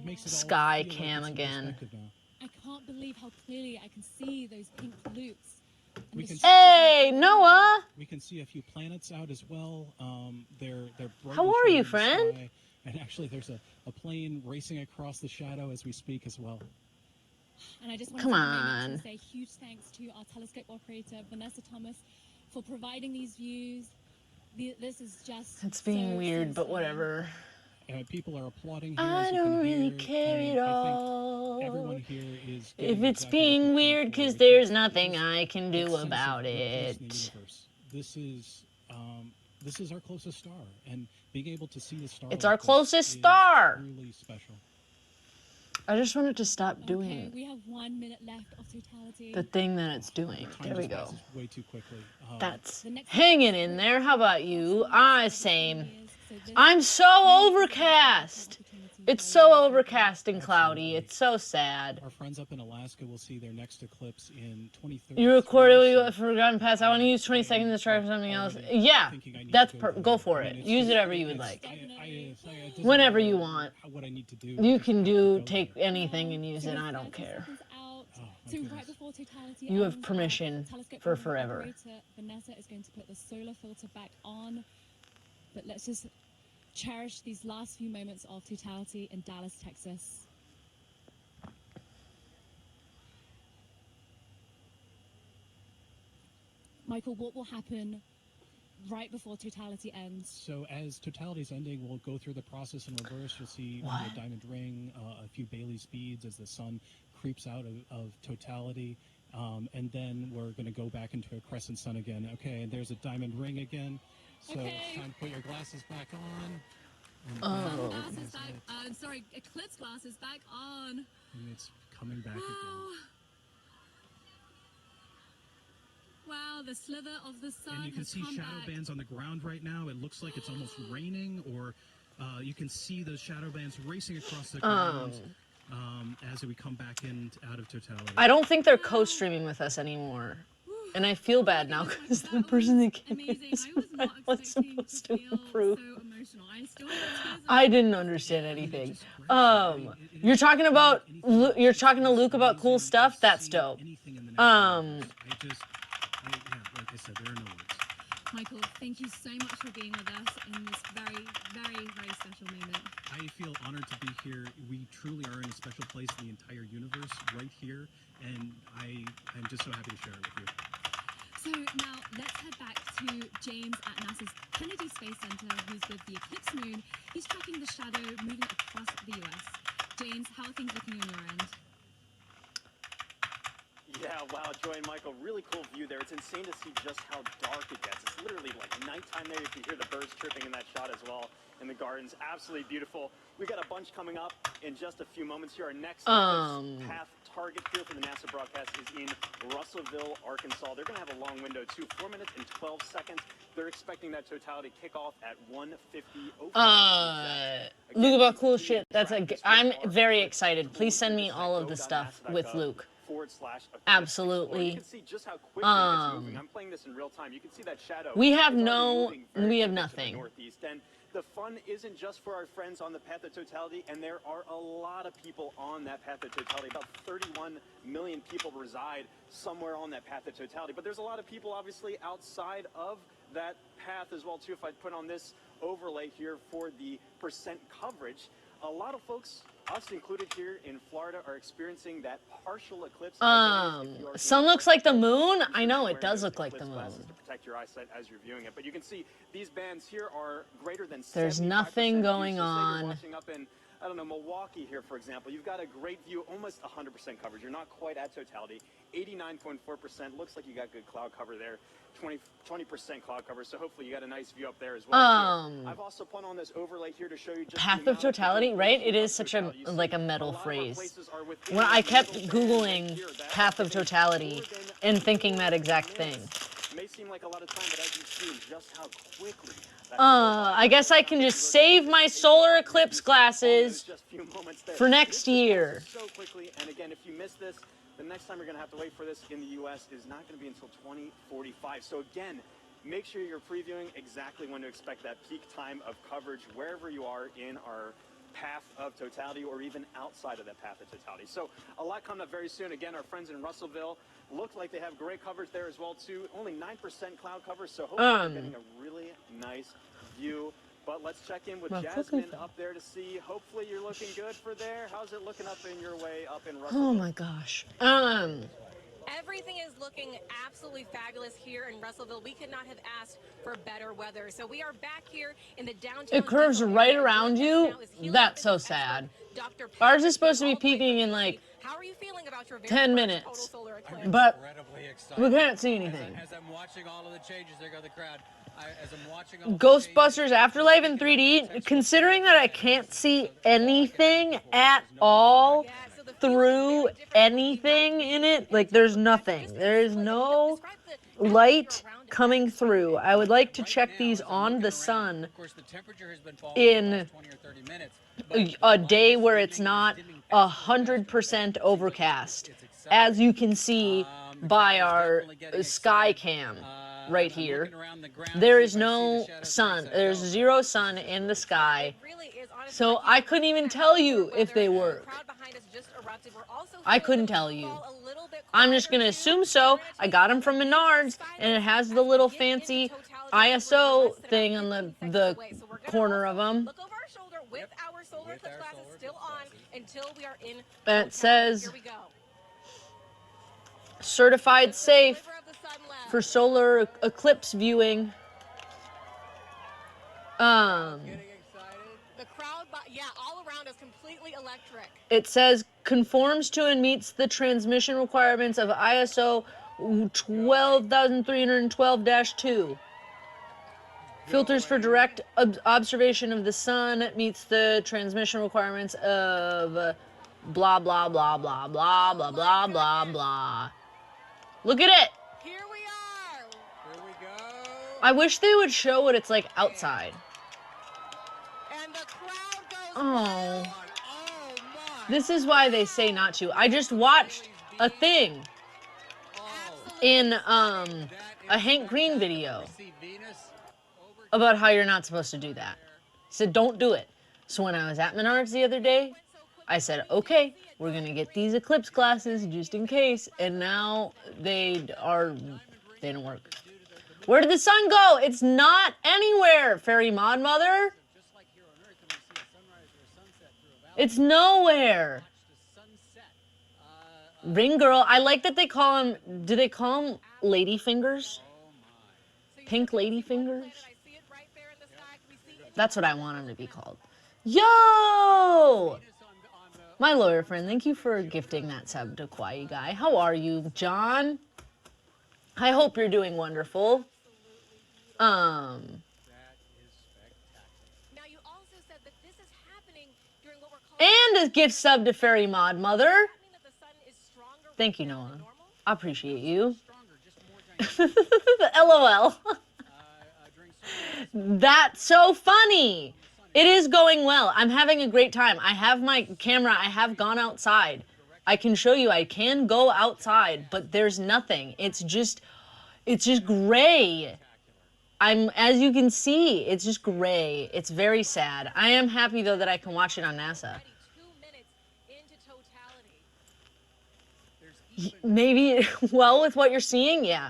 makes it all sky feel cam like it's in again. perspective now. I can't believe how clearly I can see those pink loops. Hey, Noah! We can see a few planets out as well. They're brightly How are shining you, in the friend? sky. And actually, there's a plane racing across the shadow as we speak as well. And I just want Come to on. say huge thanks to our telescope operator, Vanessa Thomas, for providing these views. This is just... It's being weird, but whatever. People are applauding here. I as you don't can really hear. care I mean, at I all. think everyone here is If getting it's exactly being what weird, they're because for. there's nothing I can do That sense of about your place it. in the universe. This is our closest star, and being able to see the star. It's like our this closest is star. Really special. I just wanted to stop Okay, doing we have 1 minute left of totality. the thing that it's doing. Time There we just go. passes way too quickly. That's hanging in there. How about you? Same. I'm so overcast. It's so overcast and cloudy. It's so sad. Our friends up in Alaska will see their next eclipse in 2030. You recorded Forgotten Past. I want to use 20 seconds to try for something else. Yeah, that's go for it. Use it ever you would like. Whenever you want. What I need to do. You can take anything and use it. I don't care. So right before totality You have ends, permission telescope for forever. operator Vanessa is going to put the solar filter back on. But let's just cherish these last few moments of totality in Dallas, Texas. Michael, what will happen right before totality ends? So as totality's ending, we'll go through the process in reverse. You'll see a diamond ring, a few Bailey speeds as the sun creeps out of totality. And then we're going to go back into a crescent sun again. Okay, and there's a diamond ring again. So time to put your glasses back on. Sunglasses back, sorry, eclipse glasses back on. And it's coming back again. Wow, the slither of the sun. And you can see shadow bands on the ground right now. It looks like it's almost raining, or you can see those shadow bands racing across the ground as we come back out of totality. I don't think they're co-streaming with us anymore. And I feel bad now because the person that came in is what I was supposed to improve. I didn't understand anything. You're talking to Luke about cool stuff? That's dope. Like I said, there are no words. Michael, thank you so much for being with us in this very, very, very special moment. I feel honored to be here. We truly are in a special place in the entire universe, right here, and I'm just so happy to share it with you. So now let's head back to James at NASA's Kennedy Space Center, who's with the eclipse moon. He's tracking the shadow moving across the US. James, how are things looking on your end? Yeah, wow, Joy and Michael, really cool view there. It's insane to see just how dark it gets. It's literally like nighttime there. You can hear the birds chirping in that shot as well. And the gardens, absolutely beautiful. We got a bunch coming up in just a few moments here. Our next path target here for the NASA broadcast is in Russellville, Arkansas. They're going to have a long window too, 4 minutes and 12 seconds. They're expecting that totality kickoff at 1:50. Luke about cool shit. I'm very excited. Please send me all of the stuff with Luke. Absolutely. You can see just how quickly it's moving. I'm playing this in real time. You can see that shadow. We have nothing. Northeast. And the fun isn't just for our friends on the path of totality, and there are a lot of people on that path of totality. About 31 million people reside somewhere on that path of totality. But there's a lot of people obviously outside of that path as well too. If I put on this overlay here for the percent coverage, a lot of folks, us included here in Florida, are experiencing that partial eclipse. Sun looks like the moon? I know, it does look like the moon. To protect your eyesight as you're viewing it. But you can see these bands here are greater than 75%. There's nothing going on. Watching up in, I don't know, Milwaukee here, for example. You've got a great view, almost 100% coverage. You're not quite at totality. 89.4%. Looks like you got good cloud cover there. 20% cloud cover, so hopefully you got a nice view up there as well. I've also put on this overlay here to show you just path of totality, right? It is such a metal phrase. When I kept Googling path of totality and thinking that exact thing. May seem like a lot of time, but as you've seen just how quickly I guess I can just save my solar eclipse glasses for next year. So quickly, and again, if you missed this, the next time you're going to have to wait for this in the U.S. is not going to be until 2045. So again, make sure you're previewing exactly when to expect that peak time of coverage wherever you are in our path of totality or even outside of that path of totality. So a lot coming up very soon. Again, our friends in Russellville look like they have great coverage there as well too. Only 9% cloud cover, so hopefully we're getting a really nice view. But let's check in with Jasmine up there to see. Hopefully you're looking good for there. How's it looking up in your way up in Russellville? Oh my gosh. Everything is looking absolutely fabulous here in Russellville. We could not have asked for better weather. So we are back here in the downtown. It curves right around you? That's so sad. Ours is supposed to be peaking in like 10 minutes. But we can't see anything. As I'm watching all of the changes, there go the crowd. Ghostbusters Afterlife in 3D, considering that I can't see anything at all through anything in it, like there's nothing. There's no light coming through. I would like to check these on the sun in a day where it's not 100% overcast, as you can see by our sky cam. Right here. There is no sun. There's zero sun in the sky. So I couldn't even tell you if they work. I couldn't tell you. I'm just going to assume so. I got them from Menards, and it has the little fancy ISO thing on the corner of them. And it says certified safe for solar eclipse viewing. The crowd, yeah, all around is completely electric. It says conforms to and meets the transmission requirements of ISO 12312-2. Filters for direct observation of the sun, meets the transmission requirements of blah blah blah blah blah blah blah blah blah. Look at it. I wish they would show what it's like outside. Oh. This is why they say not to. I just watched a thing in a Hank Green video about how you're not supposed to do that. He said, don't do it. So when I was at Menards the other day, I said, okay, we're going to get these eclipse glasses just in case. And now they don't work. Where did the sun go? It's not anywhere, Fairy Mod Mother. It's nowhere. Ring Girl. I like that they call him, do they call him lady fingers? Pink lady fingers? That's what I want him to be called. Yo! My lawyer friend, thank you for gifting that sub to Kawaii Guy. How are you, John? I hope you're doing wonderful. Now you also said that this is happening during what we're calling And a gift sub to Fairy Mod Mother. Thank you, Noah. I appreciate you. LOL. That's so funny. It is going well. I'm having a great time. I have my camera. I have gone outside. I can show you. I can go outside, but there's nothing. It's just gray. As you can see, it's just gray. It's very sad. I am happy though that I can watch it on NASA. Maybe, well, with what you're seeing, yeah.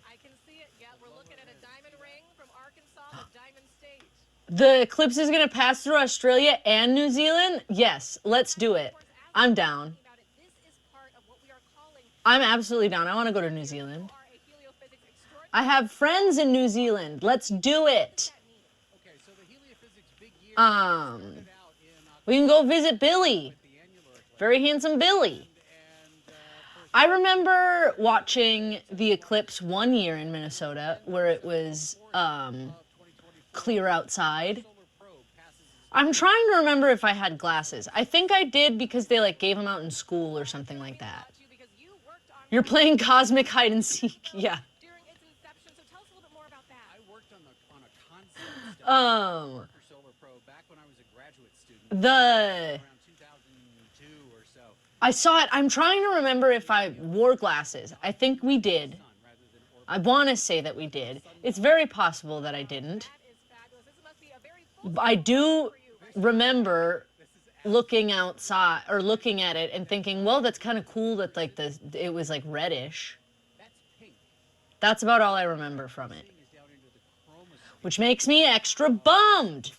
I can see it. Yeah, we're looking at a diamond ring from Arkansas, the Diamond State. The eclipse is going to pass through Australia and New Zealand? Yes, let's do it. I'm down. I'm absolutely down. I want to go to New Zealand. I have friends in New Zealand. Let's do it. We can go visit Billy. Very handsome Billy. I remember watching the eclipse one year in Minnesota where it was clear outside. I'm trying to remember if I had glasses. I think I did because they like gave them out in school or something like that. You're playing cosmic hide and seek, yeah. I saw it. I'm trying to remember if I wore glasses. I think we did. I want to say that we did. It's very possible that I didn't. I do remember looking outside or looking at it and thinking, well, that's kind of cool that like it was like reddish. That's about all I remember from it. Which makes me extra bummed.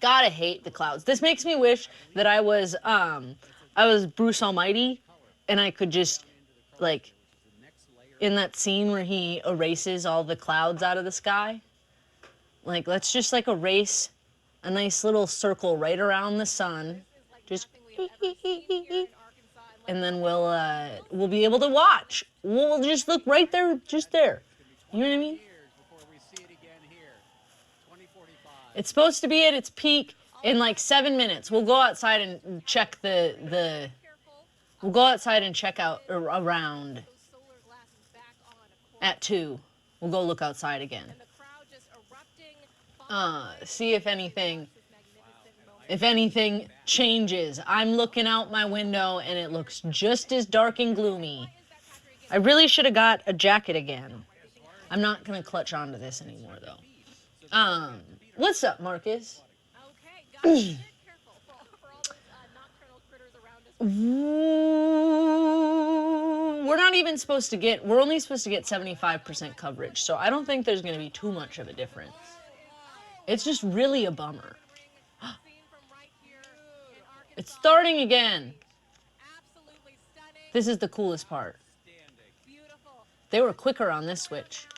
Gotta hate the clouds. This makes me wish that I was Bruce Almighty and I could just like in that scene where he erases all the clouds out of the sky. Like let's just like erase a nice little circle right around the sun. Just and then we'll be able to watch. We'll just look right there, just there. You know what I mean? It's supposed to be at its peak in like 7 minutes. We'll go outside and check we'll go outside and check out around at 2. We'll go look outside again. See if anything changes. I'm looking out my window and it looks just as dark and gloomy. I really should have got a jacket again. I'm not gonna clutch onto this anymore though. What's up, Marcus? We're not even supposed to get, we're only supposed to get 75% coverage, so I don't think there's going to be too much of a difference. It's just really a bummer. It's starting again. This is the coolest part. They were quicker on this switch.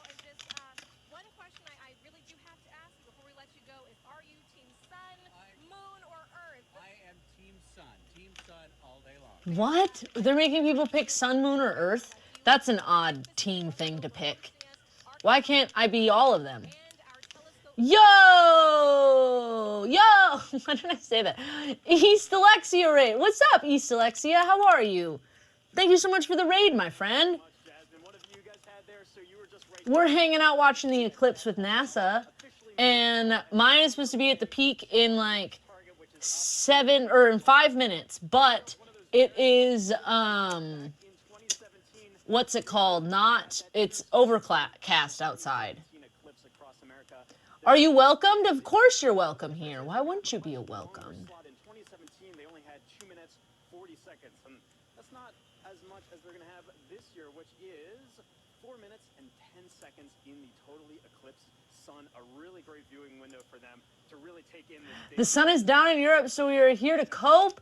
What? They're making people pick sun, moon, or earth? That's an odd team thing to pick. Why can't I be all of them? Yo! Why did I say that? East Alexia raid. What's up, East Alexia? How are you? Thank you so much for the raid, my friend. We're hanging out watching the eclipse with NASA, and mine is supposed to be at the peak in like 5 minutes, but it is, what's it called? It's overcast outside. Are you welcomed? Of course you're welcome here. Why wouldn't you be welcomed? In 2017, they only had 2 minutes, 40 seconds. And that's not as much as they're going to have this year, which is 4 minutes and 10 seconds in the totally eclipsed sun. A really great viewing window for them to really take in this. The sun is down in Europe, so we are here to cope.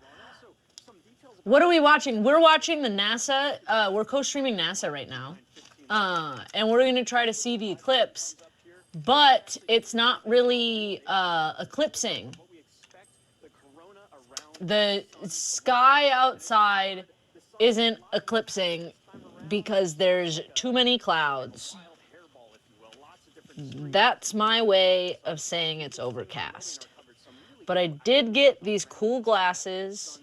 What are we watching? We're watching the NASA. We're co-streaming NASA right now. And we're going to try to see the eclipse. But it's not really eclipsing. the sky outside isn't eclipsing because there's too many clouds. That's my way of saying it's overcast. But I did get these cool glasses,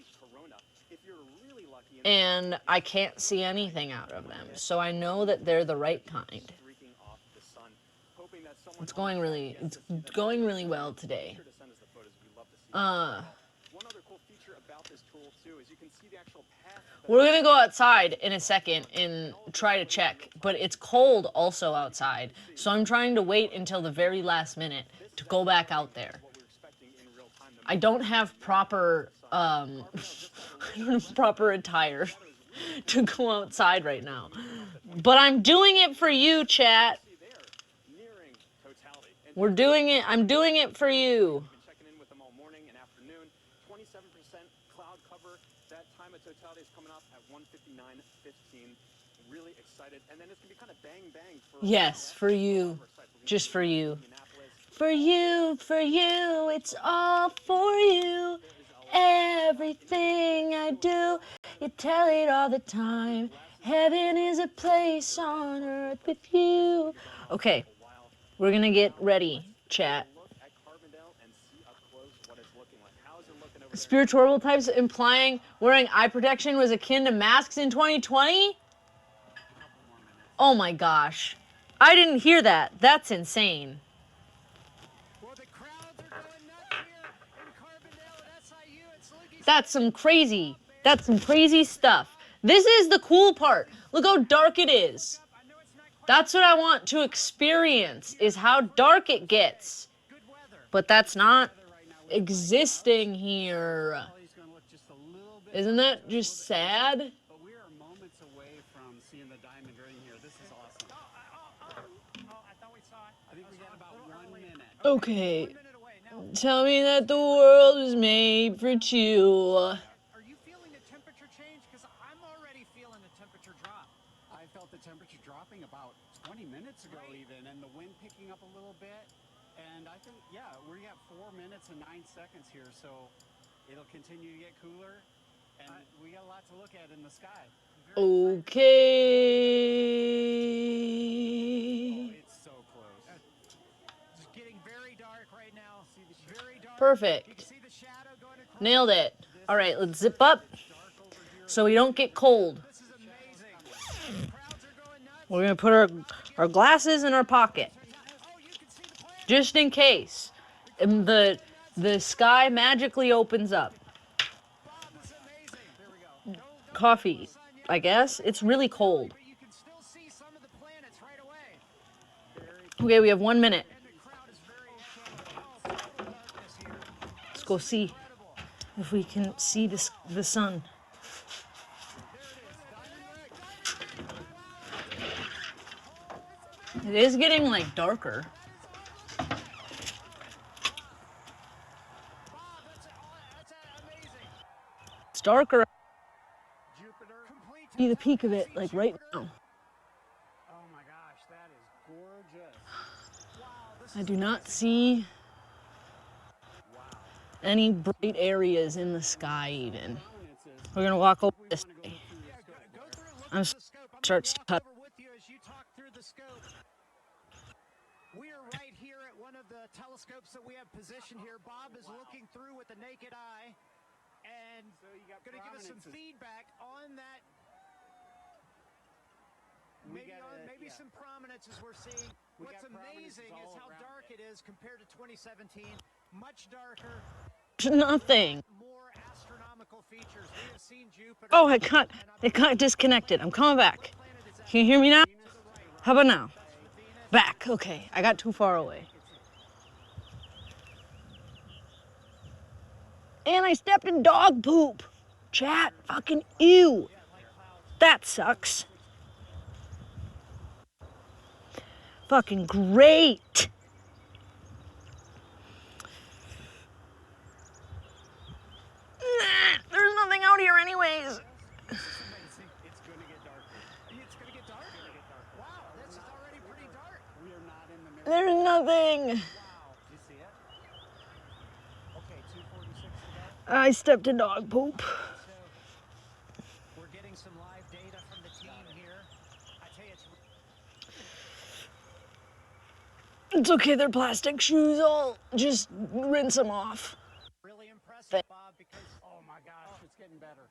and I can't see anything out of them, so I know that they're the right kind. It's going really well today. We're gonna go outside in a second and try to check, but it's cold also outside, so I'm trying to wait until the very last minute to go back out there. I don't have proper proper attire to go outside right now, but I'm doing it for you, chat. We're doing it. I'm doing it for you. Checking in with them all morning and afternoon. 27% cloud cover. That time of totality is coming up at 1:59:15. Really excited, and then it's gonna be kind of bang bang for. Yes, for you, just for you. For you, it's all for you. Everything I do, you tell it all the time. Heaven is a place on earth with you. Okay, we're gonna get ready, chat. Spiritual types implying wearing eye protection was akin to masks in 2020? Oh my gosh. I didn't hear that. That's insane. That's some crazy stuff. This is the cool part. Look how dark it is. That's what I want to experience, is how dark it gets. But that's not existing here. Isn't that just sad? But we are moments away from seeing the diamond ring here. This is awesome. I thought we saw it. I think we got about 1 minute. Okay. Tell me that the world was made for two. Are you feeling the temperature change? Because I'm already feeling the temperature drop. I felt the temperature dropping about 20 minutes ago even, and the wind picking up a little bit. And I think, yeah, we have 4 minutes and 9 seconds here, so it'll continue to get cooler. And we got a lot to look at in the sky. Okay. It's so close. It's getting very dark right now. Very dark. Perfect. Nailed it. All right, let's zip up so we don't get cold. We're going to put our glasses in our pocket, just in case. And the sky magically opens up. Coffee, I guess. It's really cold. Okay, we have 1 minute. Let's go see if we can see the sun. It is getting like darker. It's darker. See the peak of it, like right now. Oh my gosh, that is gorgeous. I do not see any bright areas in the sky even. We're gonna walk over this way. I'm starts to cut. We are right here at one of the telescopes that we have positioned here. Bob is looking through with the naked eye and going to give us some feedback on that. Maybe some prominences we're seeing. What's amazing is how dark it is compared to 2017. Much darker. Nothing. More astronomical features. We have seen Jupiter. Oh, it got disconnected. I'm coming back. Can you hear me now? How about now? Back. Okay, I got too far away. And I stepped in dog poop. Chat, fucking ew. That sucks. Fucking great. Nah, there's nothing out here anyways. It's going to get darker. It's going to get darker? Wow, this is already pretty dark. We are not in the middle. There's nothing. Wow. Do you see it? Okay, 2:46 to go. I stepped in dog poop. We're getting some live data from the team here. I tell you, It's okay, they're plastic shoes. I'll just rinse them off. really impressive, Bob, because oh my gosh, it's getting better.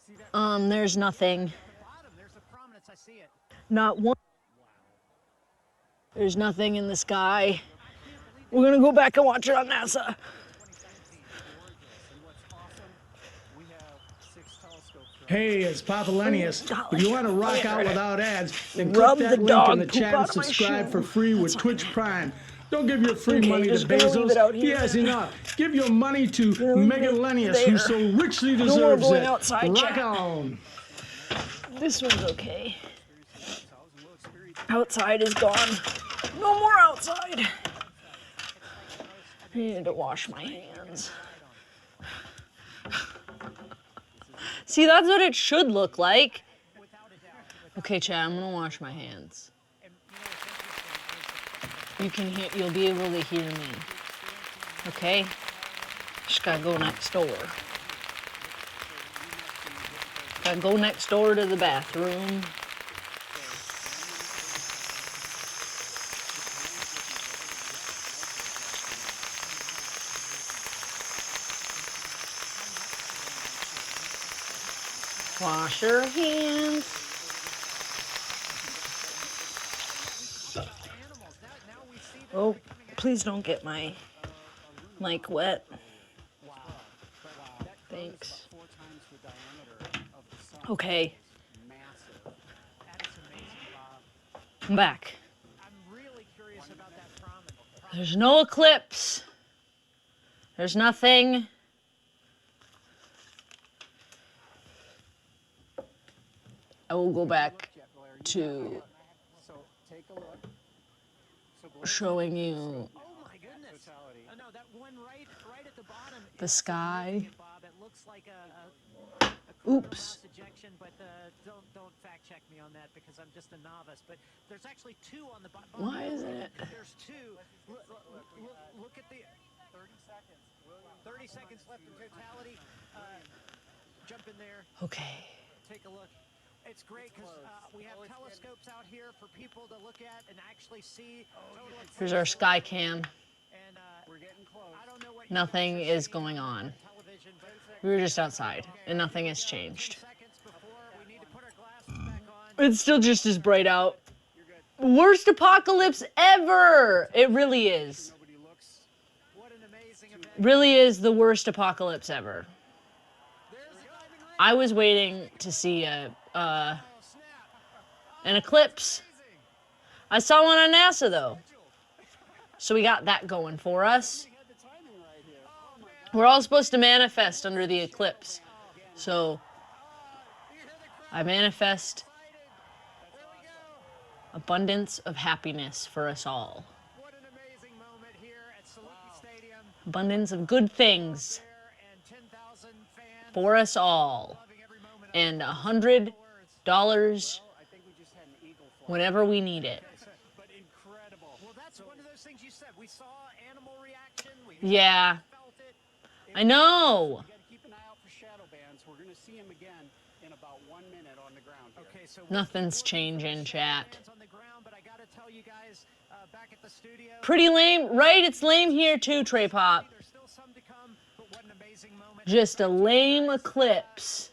See that? There's nothing. Bottom, there's the prominence. I see it. Not one. There's nothing in the sky. We're gonna go back and watch it on NASA. Hey, it's Papa Lenius. If you want to rock out without ads, then Rub click that the link in dog the poop chat and out of my subscribe shoe. for free with Twitch Prime. Don't give your free Okay, money to just gonna leave it out Bezos. here He has then. enough. Give your money to Megan Lenius, who there. so richly No more deserves going it. outside, Rock chat. on. This one's okay. Outside is gone. No more outside. I need to wash my hands. See, that's what it should look like. Okay, Chad, I'm gonna wash my hands. You'll be able to hear me. Okay? Just gotta go next door. Gotta go next door to the bathroom. Wash your hands. Oh, please don't get my mic wet. Thanks. Okay. I'm back. There's no eclipse. There's nothing. I will go back to showing you the sky. Oops. But don't fact check me on that because I'm just a novice. But there's actually two on the bottom. Why isn't it? There's two. Look at the 30 seconds left in totality. Jump in there. Okay. Take a look. It's great because we have telescopes out here for people to look at and actually see. Here's our sky cam. And we're getting close. I don't know what Nothing is going on. We were just outside, and nothing has changed. It's still just as bright out. Worst apocalypse ever! It really is. Really is the worst apocalypse ever. I was waiting to see an eclipse. I saw one on NASA though. So we got that going for us. We're all supposed to manifest under the eclipse. So I manifest abundance of happiness for us all. Abundance of good things for us all. And $100 whenever we need it. Yeah. I know. Nothing's changing, chat. Pretty lame, right? It's lame here too, Trey Pop. Just a lame eclipse.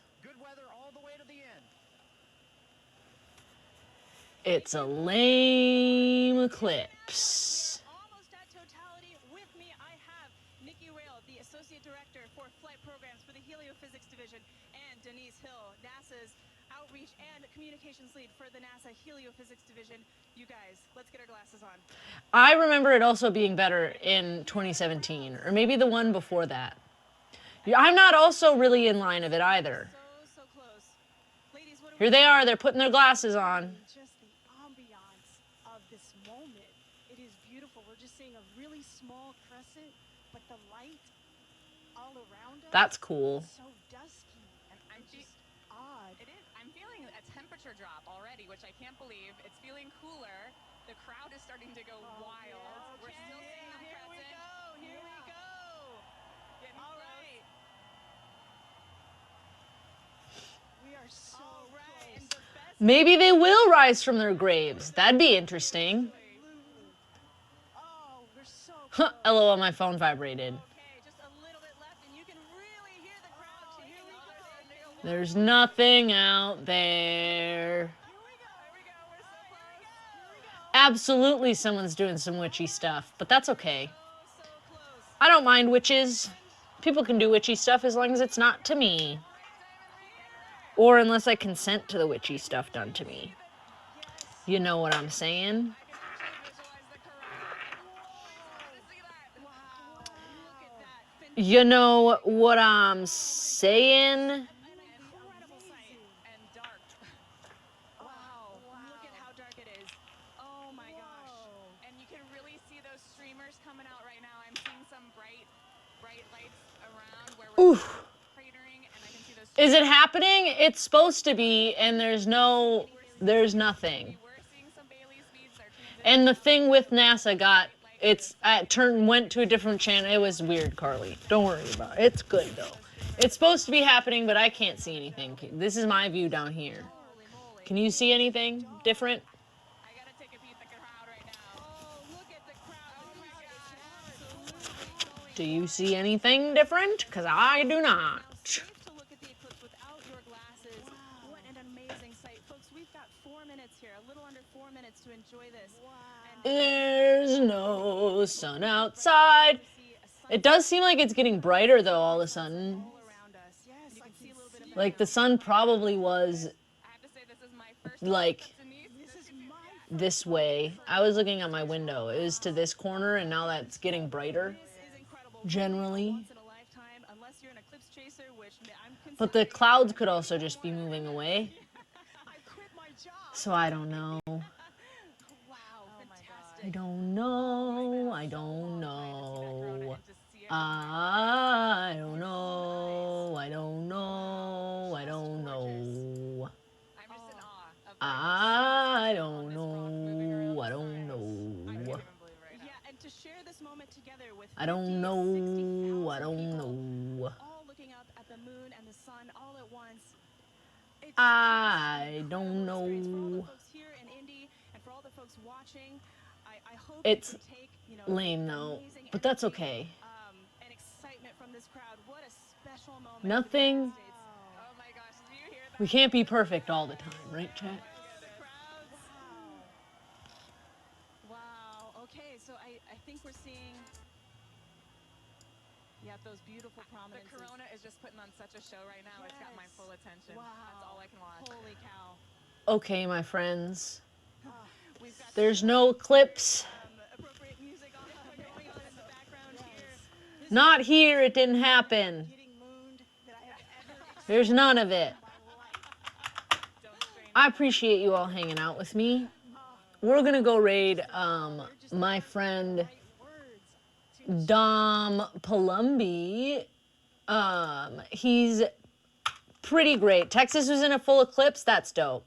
It's a lame eclipse. Almost at totality. With me, I have Nikki Rail, the Associate Director for Flight Programs for the Heliophysics Division, and Denise Hill, NASA's Outreach and Communications Lead for the NASA Heliophysics Division. You guys, let's get our glasses on. I remember it also being better in 2017, or maybe the one before that. I'm not also really in line of it either. So close. Ladies, what Here they are, they're putting their glasses on. Just the ambiance of this moment. It is beautiful. We're just seeing a really small crescent, but the light all around us. That's cool. So dusky. And I'm just odd. It is. I'm feeling a temperature drop already, which I can't believe. It's feeling cooler. The crowd is starting to go wild. Yeah. We're still seeing the Here we crescent. go. Here we go. Getting All close. right. Maybe they will rise from their graves. That'd be interesting. Huh, LOL, my phone vibrated. There's nothing out there. Absolutely someone's doing some witchy stuff, but that's okay. I don't mind witches. People can do witchy stuff as long as it's not to me. Or unless I consent to the witchy stuff done to me. You know what I'm saying? You know what I'm saying? Oof. Is it happening? It's supposed to be, and there's nothing. And the thing with NASA went to a different channel. It was weird, Carly. Don't worry about it. It's good though. It's supposed to be happening, but I can't see anything. This is my view down here. Can you see anything different? Do you see anything different? Because I do not. There's no sun outside. It does seem like it's getting brighter though all of a sudden. Like the sun probably was like this way. I was looking at my window. It was to this corner and now that's getting brighter. Generally. But the clouds could also just be moving away. So I don't know. I don't know. I don't know. I don't know. I don't know. I don't know. I don't know. I don't know. I don't know. I don't know. I don't know. It's lame though, but that's okay. Nothing. We can't be perfect all the time, right, chat? Wow. Okay, so I think we're seeing. Yeah, those beautiful prominences. The corona is just putting on such a show right now. Yes. It's got my full attention. Wow. That's all I can watch. Holy cow. Okay, my friends. There's no eclipse. Not here, it didn't happen. There's none of it. I appreciate you all hanging out with me. We're gonna go raid my friend Dom Palumbi. He's pretty great. Texas was in a full eclipse. That's dope.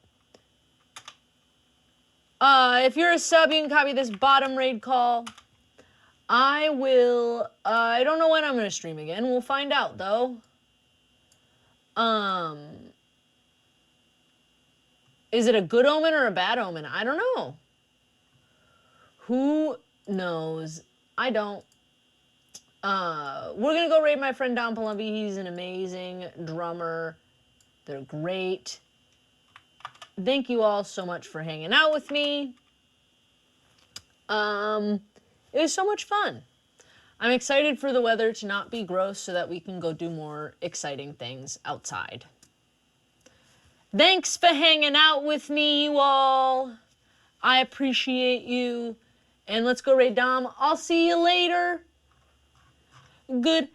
If you're a sub, you can copy this bottom raid call. I will, I don't know when I'm going to stream again. We'll find out, though. Is it a good omen or a bad omen? I don't know. Who knows? I don't. We're going to go raid my friend Don Palumbi. He's an amazing drummer. They're great. Thank you all so much for hanging out with me. It was so much fun. I'm excited for the weather to not be gross so that we can go do more exciting things outside. Thanks for hanging out with me, you all. I appreciate you. And let's go raid Dom. I'll see you later. Good